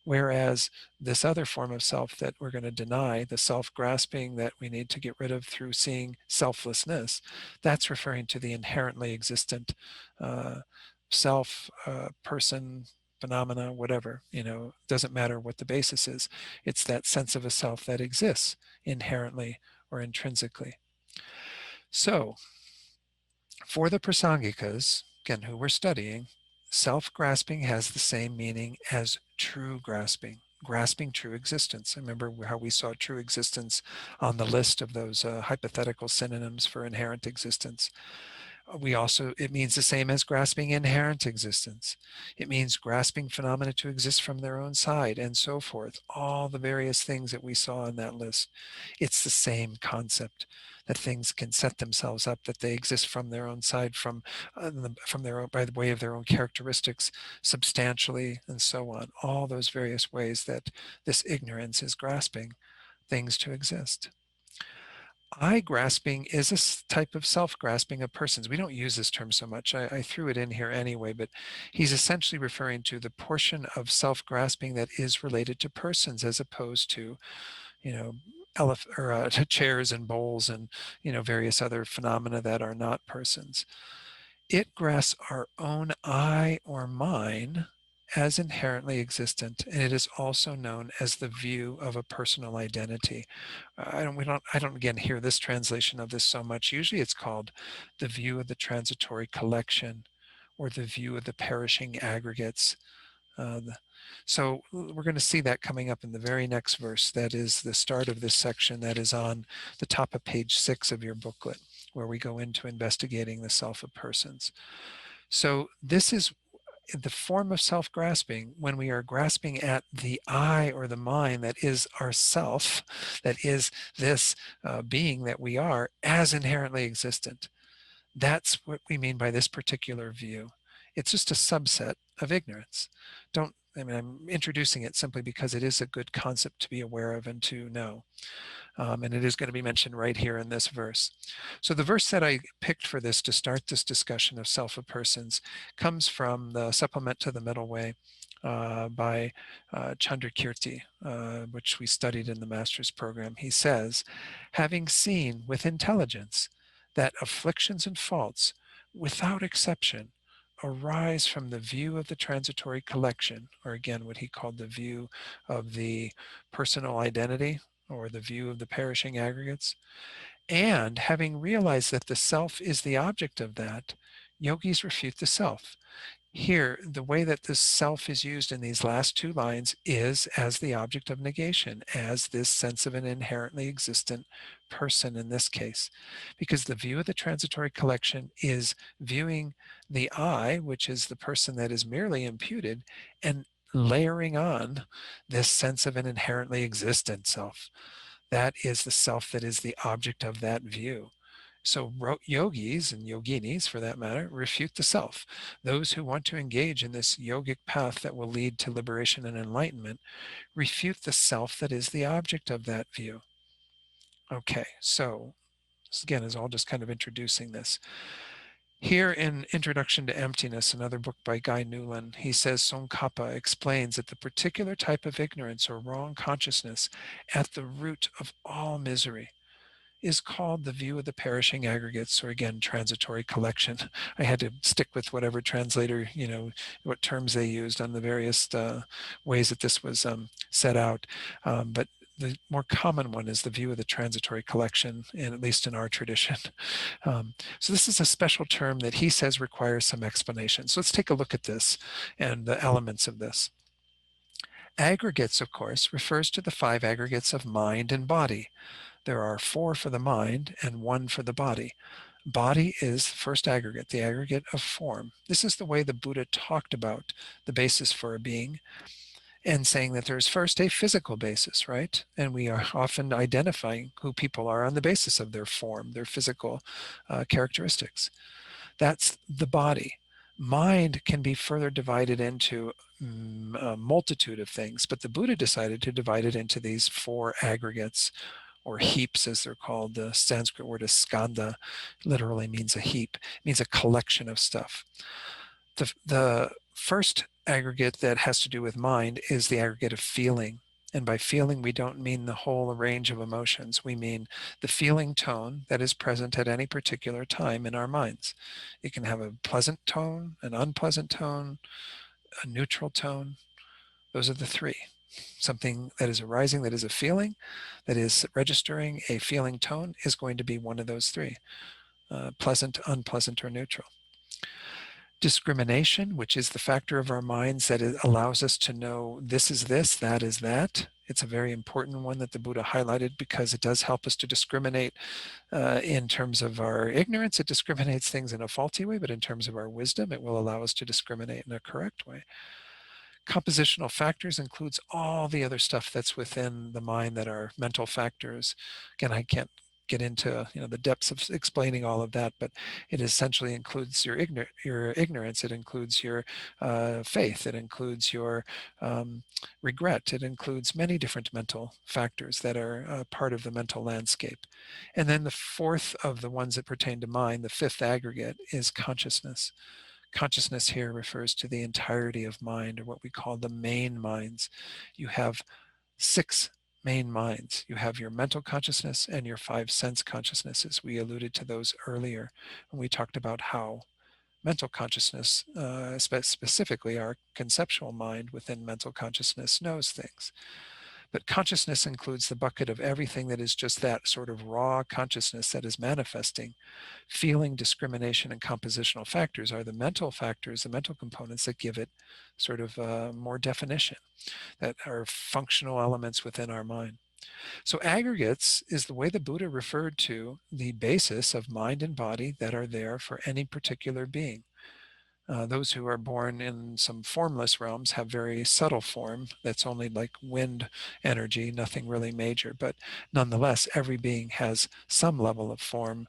Whereas this other form of self that we're going to deny, the self-grasping that we need to get rid of through seeing selflessness, that's referring to the inherently existent uh, self, person, phenomena, whatever, doesn't matter what the basis is. It's that sense of a self that exists inherently or intrinsically. So for the Prasangikas, again, who we're studying, self-grasping has the same meaning as true grasping, grasping true existence. Remember how we saw true existence on the list of those hypothetical synonyms for inherent existence. It means the same as grasping inherent existence. It means grasping phenomena to exist from their own side, and so forth. All the various things that we saw on that list. It's the same concept, that things can set themselves up, that they exist from their own side, from their own, by the way of their own characteristics, substantially, and so on. All those various ways that this ignorance is grasping things to exist. I grasping is a type of self-grasping of persons. We don't use this term so much. I threw it in here anyway, but he's essentially referring to the portion of self-grasping that is related to persons, as opposed to, to chairs and bowls and, various other phenomena that are not persons. It grasps our own I or mine as inherently existent, and it is also known as the view of a personal identity. I don't again hear this translation of this so much. Usually it's called the view of the transitory collection, or the view of the perishing aggregates. So we're going to see that coming up in the very next verse. That is the start of this section that is on the top of page 6 of your booklet, where we go into investigating the self of persons. So this is the form of self-grasping when we are grasping at the I or the mind that is ourself, that is this being that we are, as inherently existent. That's what we mean by this particular view. It's just a subset of ignorance. I'm introducing it simply because it is a good concept to be aware of and to know. And it is going to be mentioned right here in this verse. So the verse that I picked for this to start this discussion of self of persons comes from the supplement to the Middle Way by Chandrakirti, which we studied in the master's program. He says, having seen with intelligence that afflictions and faults, without exception, arise from the view of the transitory collection, or again, what he called the view of the personal identity, or the view of the perishing aggregates. And having realized that the self is the object of that, yogis refute the self. Here, the way that this self is used in these last two lines is as the object of negation, as this sense of an inherently existent person in this case. Because the view of the transitory collection is viewing the I, which is the person that is merely imputed, and layering on this sense of an inherently existent self. That is the self that is the object of that view. So yogis and yoginis, for that matter, refute the self. Those who want to engage in this yogic path that will lead to liberation and enlightenment refute the self that is the object of that view. Okay, so this again is all just kind of introducing this. Here in Introduction to Emptiness, another book by Guy Newland, he says Tsongkhapa explains that the particular type of ignorance or wrong consciousness at the root of all misery is called the view of the perishing aggregates, or again, transitory collection. I had to stick with whatever translator, what terms they used on the various ways that this was set out. But the more common one is the view of the transitory collection, and at least in our tradition. So this is a special term that he says requires some explanation. So let's take a look at this and the elements of this. Aggregates, of course, refers to the five aggregates of mind and body. There are four for the mind and one for the body. Body is the first aggregate, the aggregate of form. This is the way the Buddha talked about the basis for a being, and saying that there's first a physical basis, right? And we are often identifying who people are on the basis of their form, their physical characteristics. That's the body. Mind can be further divided into a multitude of things, but the Buddha decided to divide it into these four aggregates, or heaps as they're called. The Sanskrit word is skanda, literally means a heap, it means a collection of stuff. The first aggregate that has to do with mind is the aggregate of feeling. And by feeling, we don't mean the whole range of emotions. We mean the feeling tone that is present at any particular time in our minds. It can have a pleasant tone, an unpleasant tone, a neutral tone. Those are the three. Something that is arising, that is a feeling, that is registering a feeling tone, is going to be one of those three, pleasant, unpleasant, or neutral. Discrimination, which is the factor of our minds that allows us to know this is this, that is that. It's a very important one that the Buddha highlighted because it does help us to discriminate in terms of our ignorance. It discriminates things in a faulty way, but in terms of our wisdom, it will allow us to discriminate in a correct way. Compositional factors includes all the other stuff that's within the mind that are mental factors. Again, I can't get into the depths of explaining all of that, but it essentially includes your ignorance. It includes your faith. It includes your regret. It includes many different mental factors that are part of the mental landscape. And then the fourth of the ones that pertain to mind, the fifth aggregate, is consciousness. Consciousness here refers to the entirety of mind, or what we call the main minds. You have six main minds. You have your mental consciousness and your five sense consciousnesses. We alluded to those earlier when we talked about how mental consciousness, specifically our conceptual mind within mental consciousness, knows things. But consciousness includes the bucket of everything that is just that sort of raw consciousness that is manifesting. Feeling, discrimination, and compositional factors are the mental factors, the mental components that give it sort of more definition, that are functional elements within our mind. So aggregates is the way the Buddha referred to the basis of mind and body that are there for any particular being. Those who are born in some formless realms have very subtle form that's only like wind energy, nothing really major. But nonetheless, every being has some level of form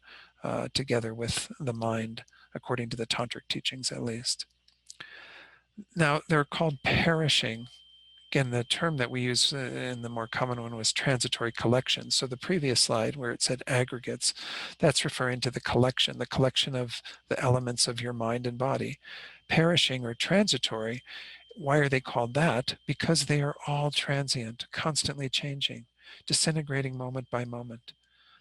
together with the mind, according to the tantric teachings at least. Now, they're called perishing. Again, the term that we use in the more common one was transitory collection. So the previous slide where it said aggregates, that's referring to the collection of the elements of your mind and body. Perishing or transitory, why are they called that? Because they are all transient, constantly changing, disintegrating moment by moment.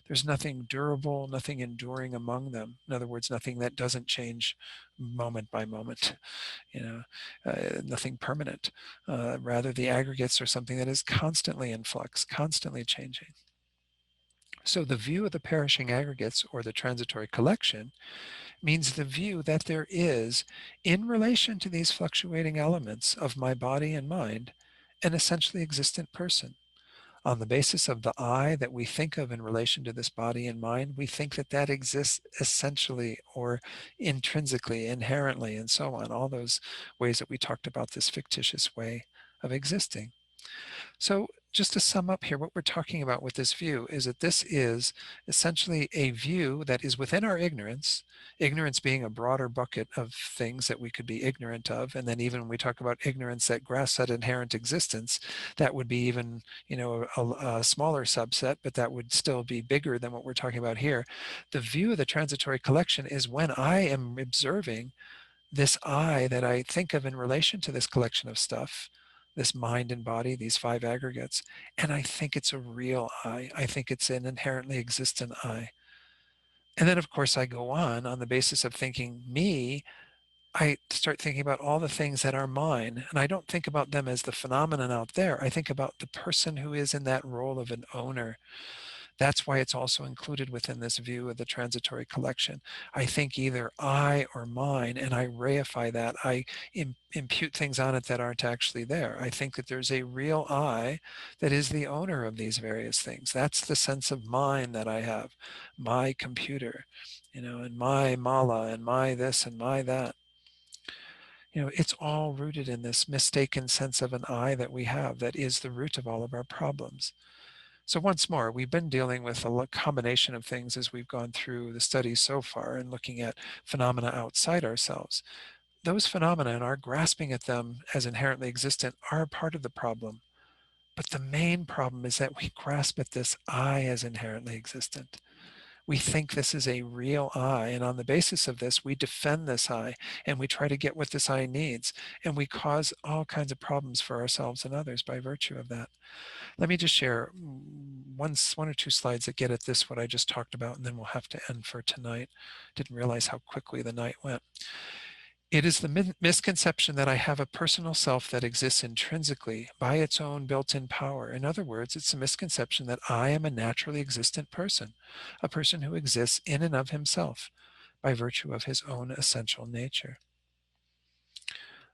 There's nothing durable, nothing enduring among them. In other words, nothing that doesn't change moment by moment, nothing permanent. Rather, the aggregates are something that is constantly in flux, constantly changing. So the view of the perishing aggregates, or the transitory collection, means the view that there is, in relation to these fluctuating elements of my body and mind, an essentially existent person. On the basis of the I that we think of in relation to this body and mind, we think that that exists essentially or intrinsically, inherently, and so on, all those ways that we talked about this fictitious way of existing. So just to sum up here, what we're talking about with this view is that this is essentially a view that is within our ignorance, ignorance being a broader bucket of things that we could be ignorant of. And then even when we talk about ignorance that grasps at inherent existence, that would be even, a smaller subset, but that would still be bigger than what we're talking about here. The view of the transitory collection is when I am observing this I that I think of in relation to this collection of stuff, this mind and body, these five aggregates, and I think it's a real I. I think it's an inherently existent I. And then, of course, I go on the basis of thinking me, I start thinking about all the things that are mine. And I don't think about them as the phenomenon out there. I think about the person who is in that role of an owner. That's why it's also included within this view of the transitory collection. I think either I or mine, and I reify that. I impute things on it that aren't actually there. I think that there's a real I that is the owner of these various things. That's the sense of mine that I have, my computer, and my mala, and my this, and my that. It's all rooted in this mistaken sense of an I that we have that is the root of all of our problems. So once more, we've been dealing with a combination of things as we've gone through the studies so far and looking at phenomena outside ourselves. Those phenomena and our grasping at them as inherently existent are a part of the problem. But the main problem is that we grasp at this I as inherently existent. We think this is a real I, and on the basis of this, we defend this I, and we try to get what this I needs, and we cause all kinds of problems for ourselves and others by virtue of that. Let me just share one or two slides that get at this, what I just talked about, and then we'll have to end for tonight. Didn't realize how quickly the night went. It is the misconception that I have a personal self that exists intrinsically by its own built-in power. In other words, it's a misconception that I am a naturally existent person, a person who exists in and of himself by virtue of his own essential nature.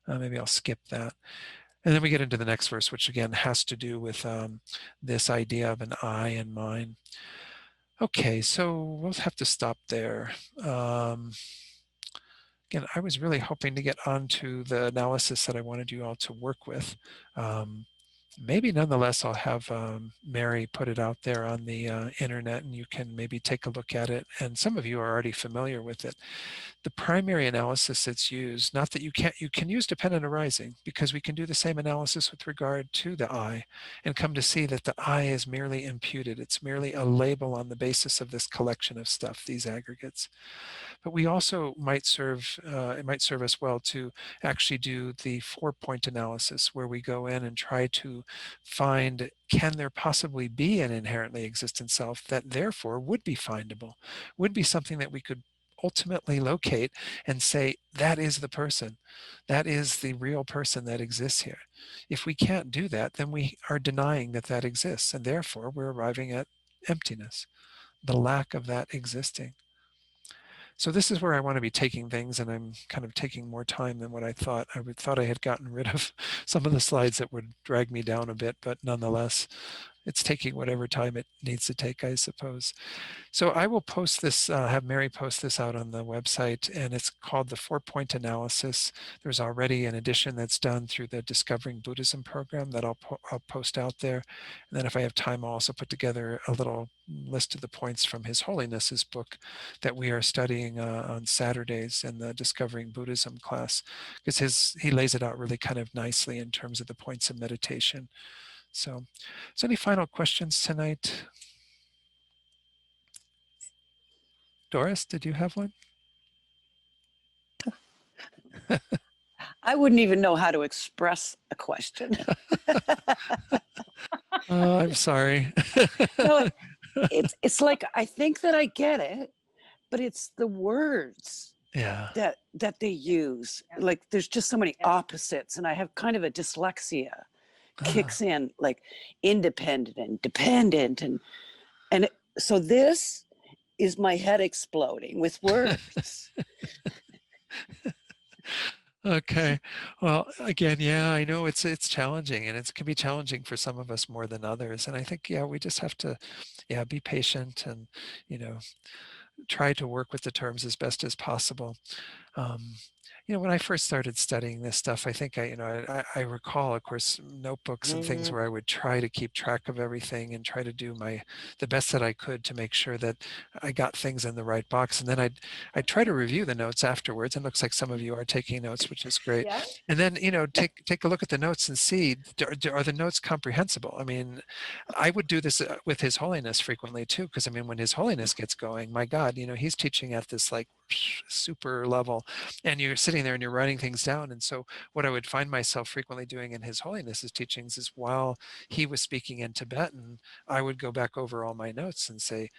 Maybe I'll skip that. And then we get into the next verse, which again has to do with this idea of an I and mine. Okay, so we'll have to stop there. Again, I was really hoping to get onto the analysis that I wanted you all to work with. Maybe nonetheless, I'll have Mary put it out there on the internet and you can maybe take a look at it. And some of you are already familiar with it. The primary analysis that's used, not that you can use dependent arising, because we can do the same analysis with regard to the I and come to see that the I is merely imputed. It's merely a label on the basis of this collection of stuff, these aggregates. But we also might it might serve us well to actually do the 4-point analysis where we go in and try to find, can there possibly be an inherently existent self that therefore would be findable, would be something that we could ultimately locate and say, that is the person, that is the real person that exists here. If we can't do that, then we are denying that that exists, and therefore we're arriving at emptiness, the lack of that existing. So this is where I want to be taking things, and I'm kind of taking more time than what I thought. Thought I had gotten rid of some of the slides that would drag me down a bit, but nonetheless, it's taking whatever time it needs to take, I suppose. So I will post this, have Mary post this out on the website, and it's called the 4-point analysis. There's already an edition that's done through the Discovering Buddhism program that I'll post out there. And then if I have time, I'll also put together a little list of the points from His Holiness's book that we are studying on Saturdays in the Discovering Buddhism class, because he lays it out really kind of nicely in terms of the points of meditation. So any final questions tonight? Doris, did you have one? I wouldn't even know how to express a question. Oh, I'm sorry. No, it's like I think that I get it, but it's the words Yeah. that they use. Like there's just so many opposites, and I have kind of a dyslexia kicks in, like independent and dependent, and so this is my head exploding with words. Okay. Well, again, yeah, I know it's challenging, and it can be challenging for some of us more than others. And I think, yeah, we just have to, yeah, be patient and, you know, try to work with the terms as best as possible. Um, when I first started studying this stuff, I think I recall, of course, notebooks and things Mm, where I would try to keep track of everything and try to do the best that I could to make sure that I got things in the right box. And then I'd try to review the notes afterwards. And it looks like some of you are taking notes, which is great. Yeah. And then, take a look at the notes and see, are the notes comprehensible? I mean, I would do this with His Holiness frequently too, because I mean, when His Holiness gets going, my God, he's teaching at this like super level, and you're sitting there and you're writing things down. And so what I would find myself frequently doing in His Holiness's teachings is, while he was speaking in Tibetan, I would go back over all my notes and say,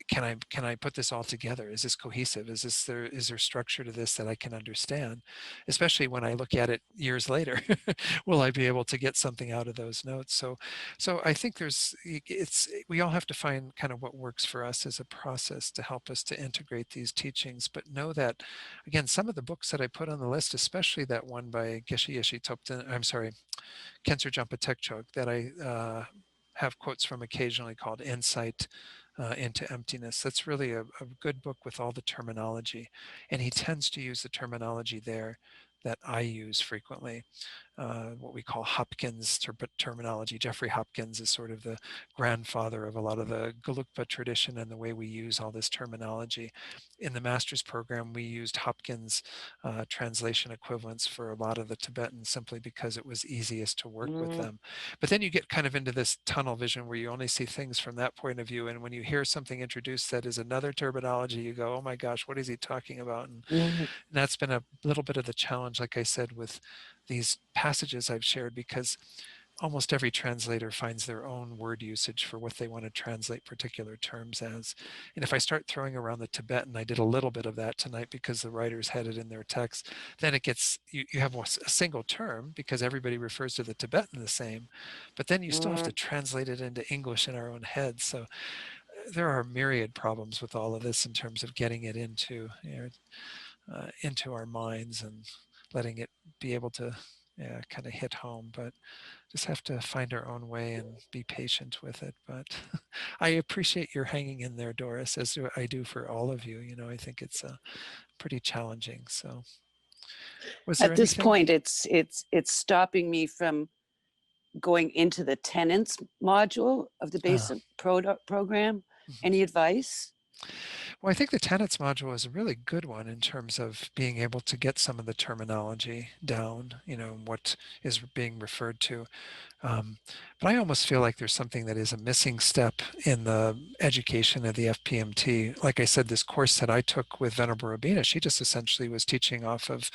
can I put this all together? Is this cohesive? Is there structure to this that I can understand? Especially when I look at it years later, will I be able to get something out of those notes? So I think we all have to find kind of what works for us as a process to help us to integrate these teachings. But know that, again, some of the books that I put on the list, especially that one by Geshe Yeshe Topten, I'm sorry, Khenser Jampa Tekchog, that I have quotes from occasionally, called Insight into Emptiness. That's really a good book with all the terminology. And he tends to use the terminology there that I use frequently, what we call Hopkins terminology. Jeffrey Hopkins is sort of the grandfather of a lot of the Gelugpa tradition and the way we use all this terminology. In the master's program, we used Hopkins translation equivalents for a lot of the Tibetans, simply because it was easiest to work with mm, them. But then you get kind of into this tunnel vision where you only see things from that point of view. And when you hear something introduced that is another terminology, you go, oh my gosh, what is he talking about? And mm, that's been a little bit of the challenge, like I said, with these passages I've shared, because almost every translator finds their own word usage for what they want to translate particular terms as. And if I start throwing around the Tibetan, I did a little bit of that tonight because the writers had it in their text, then it gets, you have a single term because everybody refers to the Tibetan the same, but then you still have to mm. translate it into English in our own heads. So there are myriad problems with all of this in terms of getting it into our minds and letting it be able to, yeah, kind of hit home. But just have to find our own way and be patient with it. But I appreciate your hanging in there, Doris, as I do for all of you. I think it's pretty challenging. So was there At this anything? point, it's stopping me from going into the tenants module of the Uh, basic program. mhm. Any advice? Well, I think the tenets module is a really good one in terms of being able to get some of the terminology down, what is being referred to. But I almost feel like there's something that is a missing step in the education of the FPMT. Like I said, this course that I took with Venerable Rabina, she just essentially was teaching off of,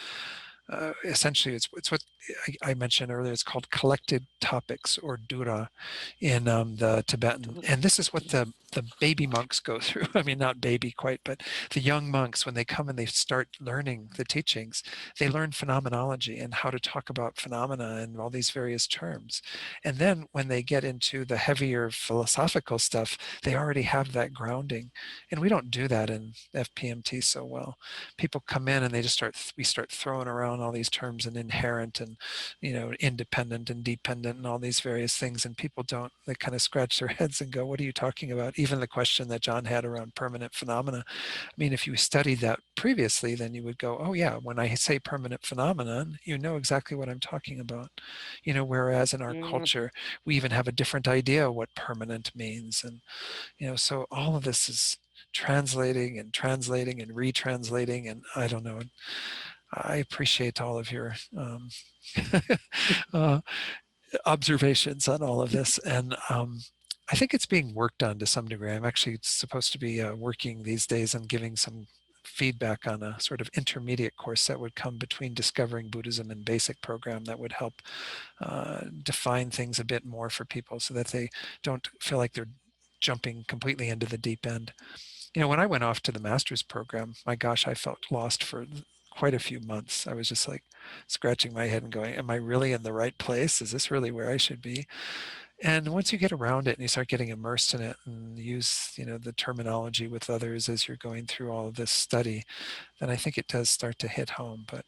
essentially it's what I mentioned earlier. It's called collected topics, or dura, in the Tibetan. And this is what the baby monks go through. I mean, not baby quite, but the young monks, when they come and they start learning the teachings, they learn phenomenology and how to talk about phenomena and all these various terms. And then when they get into the heavier philosophical stuff, they already have that grounding. And we don't do that in FPMT so well. People come in and we start throwing around all these terms, and inherent and, independent and dependent and all these various things. And people don't, they kind of scratch their heads and go, what are you talking about? Even the question that John had around permanent phenomena. I mean, if you studied that previously, then you would go, oh yeah, when I say permanent phenomenon, you know exactly what I'm talking about. Whereas in our Mm, culture, we even have a different idea what permanent means. And, so all of this is translating and translating and retranslating. And I don't know, I appreciate all of your uh, observations on all of this. And I think it's being worked on to some degree. I'm actually supposed to be working these days on giving some feedback on a sort of intermediate course that would come between Discovering Buddhism and Basic program, that would help define things a bit more for people so that they don't feel like they're jumping completely into the deep end. When I went off to the master's program, my gosh, I felt lost for quite a few months. I was just like scratching my head and going, am I really in the right place? Is this really where I should be? And once you get around it and you start getting immersed in it and use, the terminology with others as you're going through all of this study, then I think it does start to hit home. But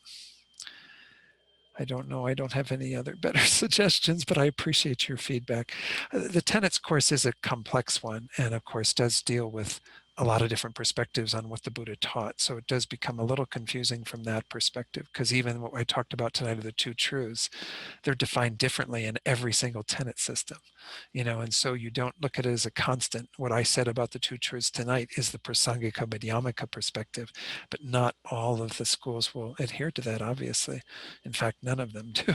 I don't know. I don't have any other better suggestions, but I appreciate your feedback. The tenets course is a complex one, and of course does deal with a lot of different perspectives on what the Buddha taught. So it does become a little confusing from that perspective, because even what I talked about tonight of the two truths, they're defined differently in every single tenet system, and so you don't look at it as a constant. What I said about the two truths tonight is the Prasangika Madhyamika perspective, but not all of the schools will adhere to that, obviously. In fact, none of them do.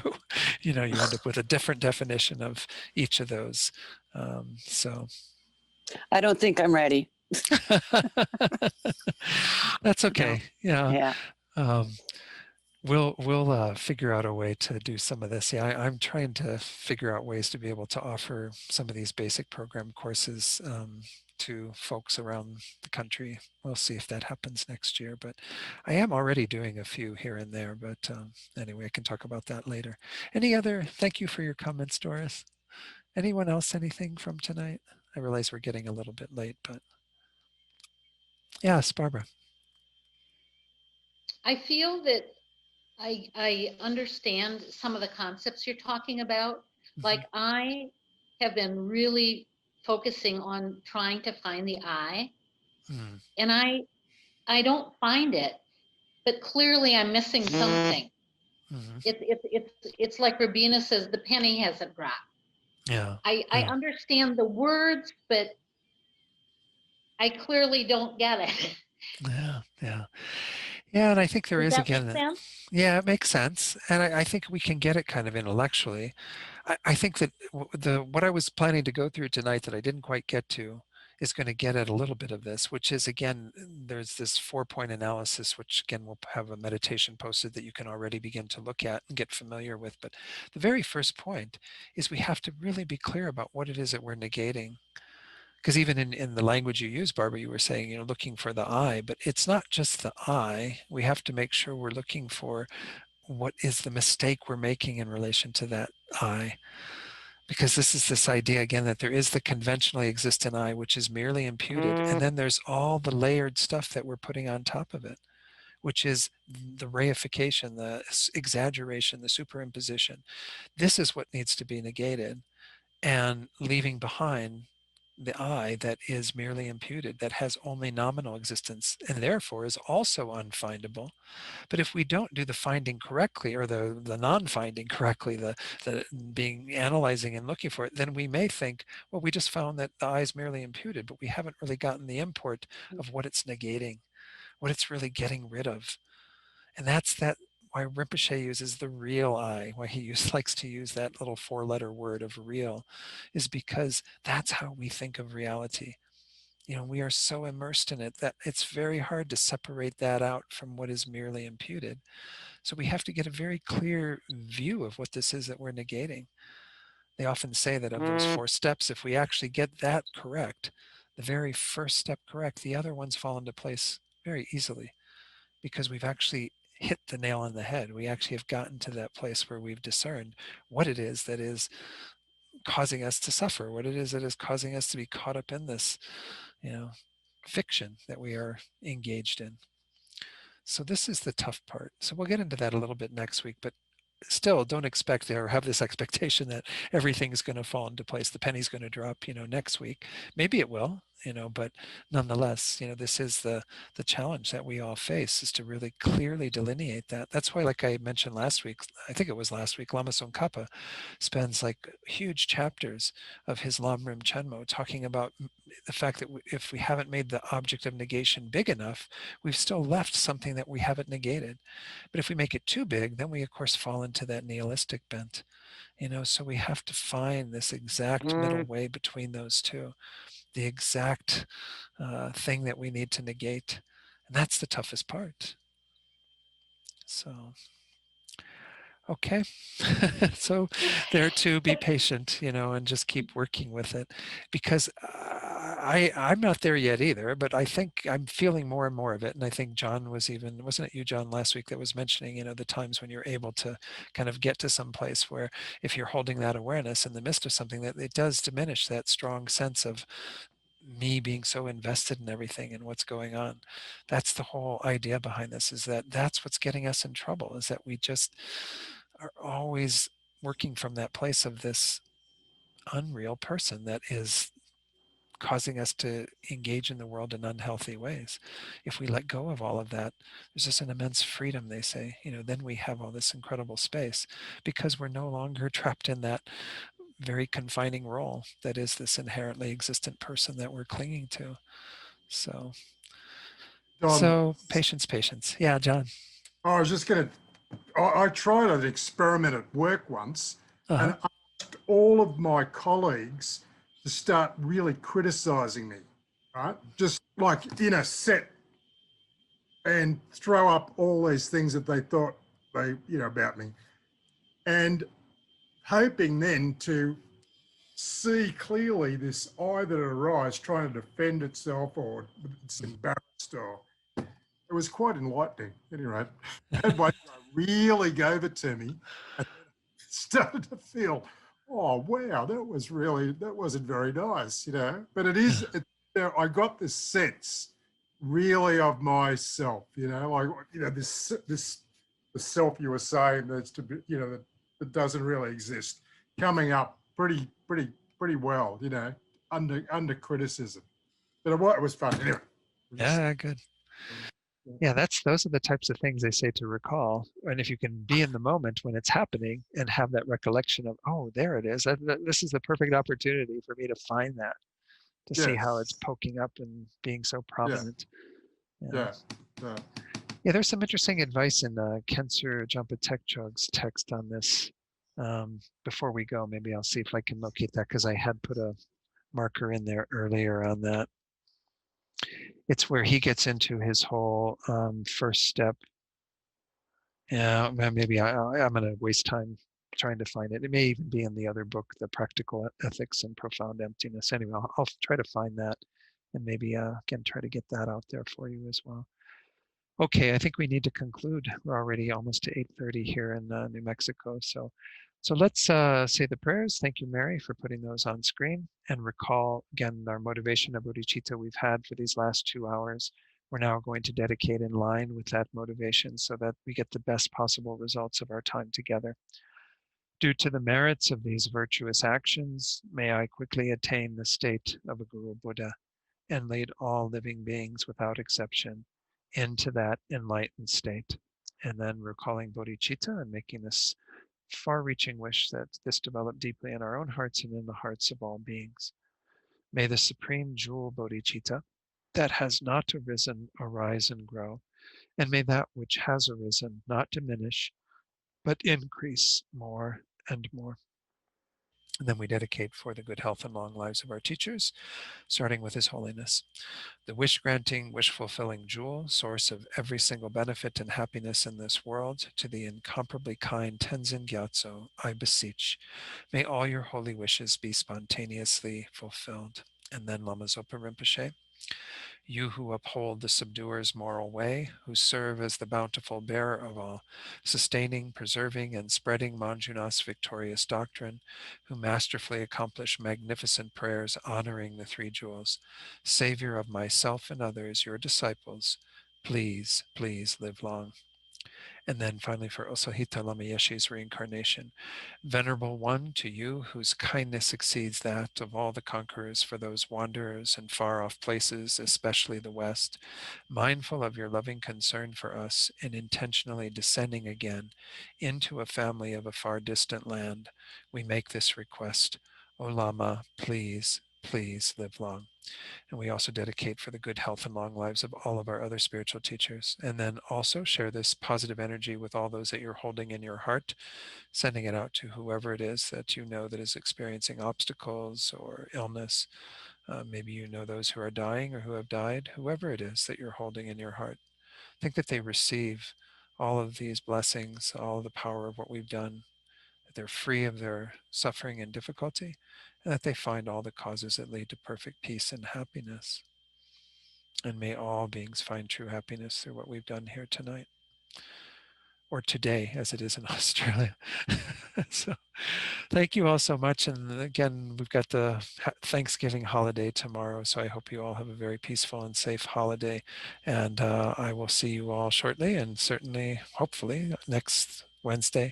You end up with a different definition of each of those. So I don't think I'm ready. that's okay. Yeah. We'll figure out a way to do some of this. Yeah, I'm trying to figure out ways to be able to offer some of these basic program courses to folks around the country. We'll see if that happens next year, but I am already doing a few here and there. But anyway, I can talk about that later. Thank you for your comments, Doris. Anyone else, anything from tonight? I realize we're getting a little bit late, but yes, Barbara. I feel that I understand some of the concepts you're talking about. Mhm. Like I have been really focusing on trying to find the I, Mm, and I don't find it, but clearly I'm missing something. mhm. It's like Rabina says, the penny hasn't dropped. Yeah. I Yeah. understand the words, but I clearly don't get it. Yeah. Yeah. Yeah, and I think there Does is that make again, sense? yeah, it makes sense, and I think we can get it kind of intellectually. I think that what I was planning to go through tonight that I didn't quite get to is going to get at a little bit of this, which is again, there's this 4-point analysis, which again we'll have a meditation posted that you can already begin to look at and get familiar with. But the very first point is we have to really be clear about what it is that we're negating. Because even in the language you use, Barbara, you were saying, looking for the I, but it's not just the I. We have to make sure we're looking for what is the mistake we're making in relation to that I. Because this is this idea again that there is the conventionally existent I, which is merely imputed. And then there's all the layered stuff that we're putting on top of it, which is the reification, the exaggeration, the superimposition. This is what needs to be negated, and leaving behind the I that is merely imputed, that has only nominal existence, and therefore is also unfindable. But if we don't do the finding correctly, or the non-finding correctly, the being analyzing and looking for it, then we may think, well, we just found that the I is merely imputed, but we haven't really gotten the import of what it's negating, what it's really getting rid of. And that's why Rinpoche uses the real I, why he likes to use that little 4-letter word of real, is because that's how we think of reality. We are so immersed in it that it's very hard to separate that out from what is merely imputed. So we have to get a very clear view of what this is that we're negating. They often say that of those 4 steps, if we actually get that correct, the very first step correct, the other ones fall into place very easily, because we've actually hit the nail on the head. We actually have gotten to that place where we've discerned what it is that is causing us to suffer, what it is that is causing us to be caught up in this, fiction that we are engaged in. So this is the tough part. So we'll get into that a little bit next week, but still don't expect or have this expectation that everything is going to fall into place. The penny's going to drop, next week. Maybe it will, but nonetheless, this is the challenge that we all face, is to really clearly delineate that. That's why, like I mentioned last week, I think it was last week, Lama Tsongkhapa spends like huge chapters of his Lamrim Chenmo talking about the fact that if we haven't made the object of negation big enough, we've still left something that we haven't negated. But if we make it too big, then we of course fall into that nihilistic bent. So we have to find this exact middle way between those two, the exact thing that we need to negate. And that's the toughest part. So, okay. So there too, be patient, and just keep working with it, because I'm not there yet either, but I think I'm feeling more and more of it. And I think John wasn't it you, John, last week that was mentioning, the times when you're able to kind of get to some place where if you're holding that awareness in the midst of something, that it does diminish that strong sense of me being so invested in everything and what's going on. That's the whole idea behind this, is that that's what's getting us in trouble, is that we just are always working from that place of this unreal person that is causing us to engage in the world in unhealthy ways. If we let go of all of that, there's just an immense freedom, they say. Then we have all this incredible space because we're no longer trapped in that very confining role that is this inherently existent person that we're clinging to. So, Don, so patience, patience. Yeah, John. I was just going to, I tried an experiment at work once Uh-huh. and asked all of my colleagues to start really criticizing me, right? Just like in a set, and throw up all these things that they thought about me, and hoping then to see clearly this I that arises trying to defend itself, or it's embarrassed, or it was quite enlightening. Anyway, I had one guy really gave it to me, and then I started to feel, oh wow, that wasn't very nice, But I got this sense really of myself, like this the self you were saying that's to be, that doesn't really exist, coming up pretty well, under criticism. But it was fun anyway. Yeah, good. Yeah, those are the types of things they say to recall. And if you can be in the moment when it's happening and have that recollection of, oh, there it is. This is the perfect opportunity for me to find that, to see how it's Yes. poking up and being so Yeah. prominent. Yeah. Yeah. Yeah, there's some interesting advice in Kensur Jampatekchog's text on this. Before we go, maybe I'll see if I can locate that, because I had put a marker in there earlier on that. It's where he gets into his whole first step. Yeah, maybe I'm going to waste time trying to find it. It may even be in the other book, The Practical Ethics and Profound Emptiness. Anyway, I'll try to find that and maybe, again, try to get that out there for you as well. Okay, I think we need to conclude. We're already almost to 8:30 here in New Mexico. So let's say the prayers. Thank you, Mary, for putting those on screen, and recall again our motivation of bodhicitta we've had for these last 2 hours. We're now going to dedicate in line with that motivation so that we get the best possible results of our time together. Due to the merits of these virtuous actions, may I quickly attain the state of a Guru Buddha and lead all living beings without exception into that enlightened state. And then recalling bodhicitta and making this far-reaching wish that this develop deeply in our own hearts and in the hearts of all beings. May the supreme jewel bodhicitta that has not arisen arise and grow, and may that which has arisen not diminish, but increase more and more. And then we dedicate for the good health and long lives of our teachers, starting with His Holiness, the wish-granting, wish-fulfilling jewel, source of every single benefit and happiness in this world. To the incomparably kind Tenzin Gyatso, I beseech, may all your holy wishes be spontaneously fulfilled. And then Lama Zopa Rinpoche, you who uphold the subduer's moral way, who serve as the bountiful bearer of all, sustaining, preserving, and spreading Manjuna's victorious doctrine, who masterfully accomplish magnificent prayers honoring the three jewels, Savior of myself and others, your disciples, please, please live long. And then finally for Osohita Lama Yeshe's reincarnation. Venerable One, to you whose kindness exceeds that of all the conquerors for those wanderers in far-off places, especially the West, mindful of your loving concern for us in intentionally descending again into a family of a far distant land, we make this request. O Lama, please, please live long. And we also dedicate for the good health and long lives of all of our other spiritual teachers. And then also share this positive energy with all those that you're holding in your heart, sending it out to whoever it is that you know that is experiencing obstacles or illness. Maybe you know those who are dying or who have died, whoever it is that you're holding in your heart. Think that they receive all of these blessings, all of the power of what we've done, that they're free of their suffering and difficulty, and that they find all the causes that lead to perfect peace and happiness. And may all beings find true happiness through what we've done here tonight, or today, as it is in Australia. So thank you all so much. And again, we've got the Thanksgiving holiday tomorrow, so I hope you all have a very peaceful and safe holiday. And I will see you all shortly, and certainly, hopefully, next Wednesday.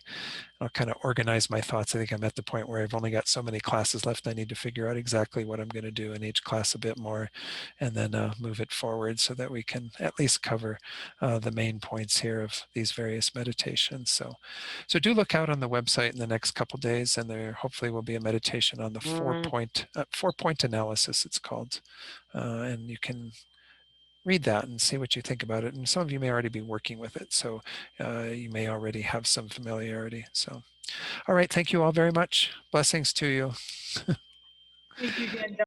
I'll kind of organize my thoughts. I think I'm at the point where I've only got so many classes left. I need to figure out exactly what I'm going to do in each class a bit more, and then move it forward so that we can at least cover the main points here of these various meditations. So do look out on the website in the next couple of days, and there hopefully will be a meditation on the four-point analysis, it's called. And you can read that and see what you think about it. And some of you may already be working with it, so you may already have some familiarity. So, all right, thank you all very much. Blessings to you. Thank you, Gen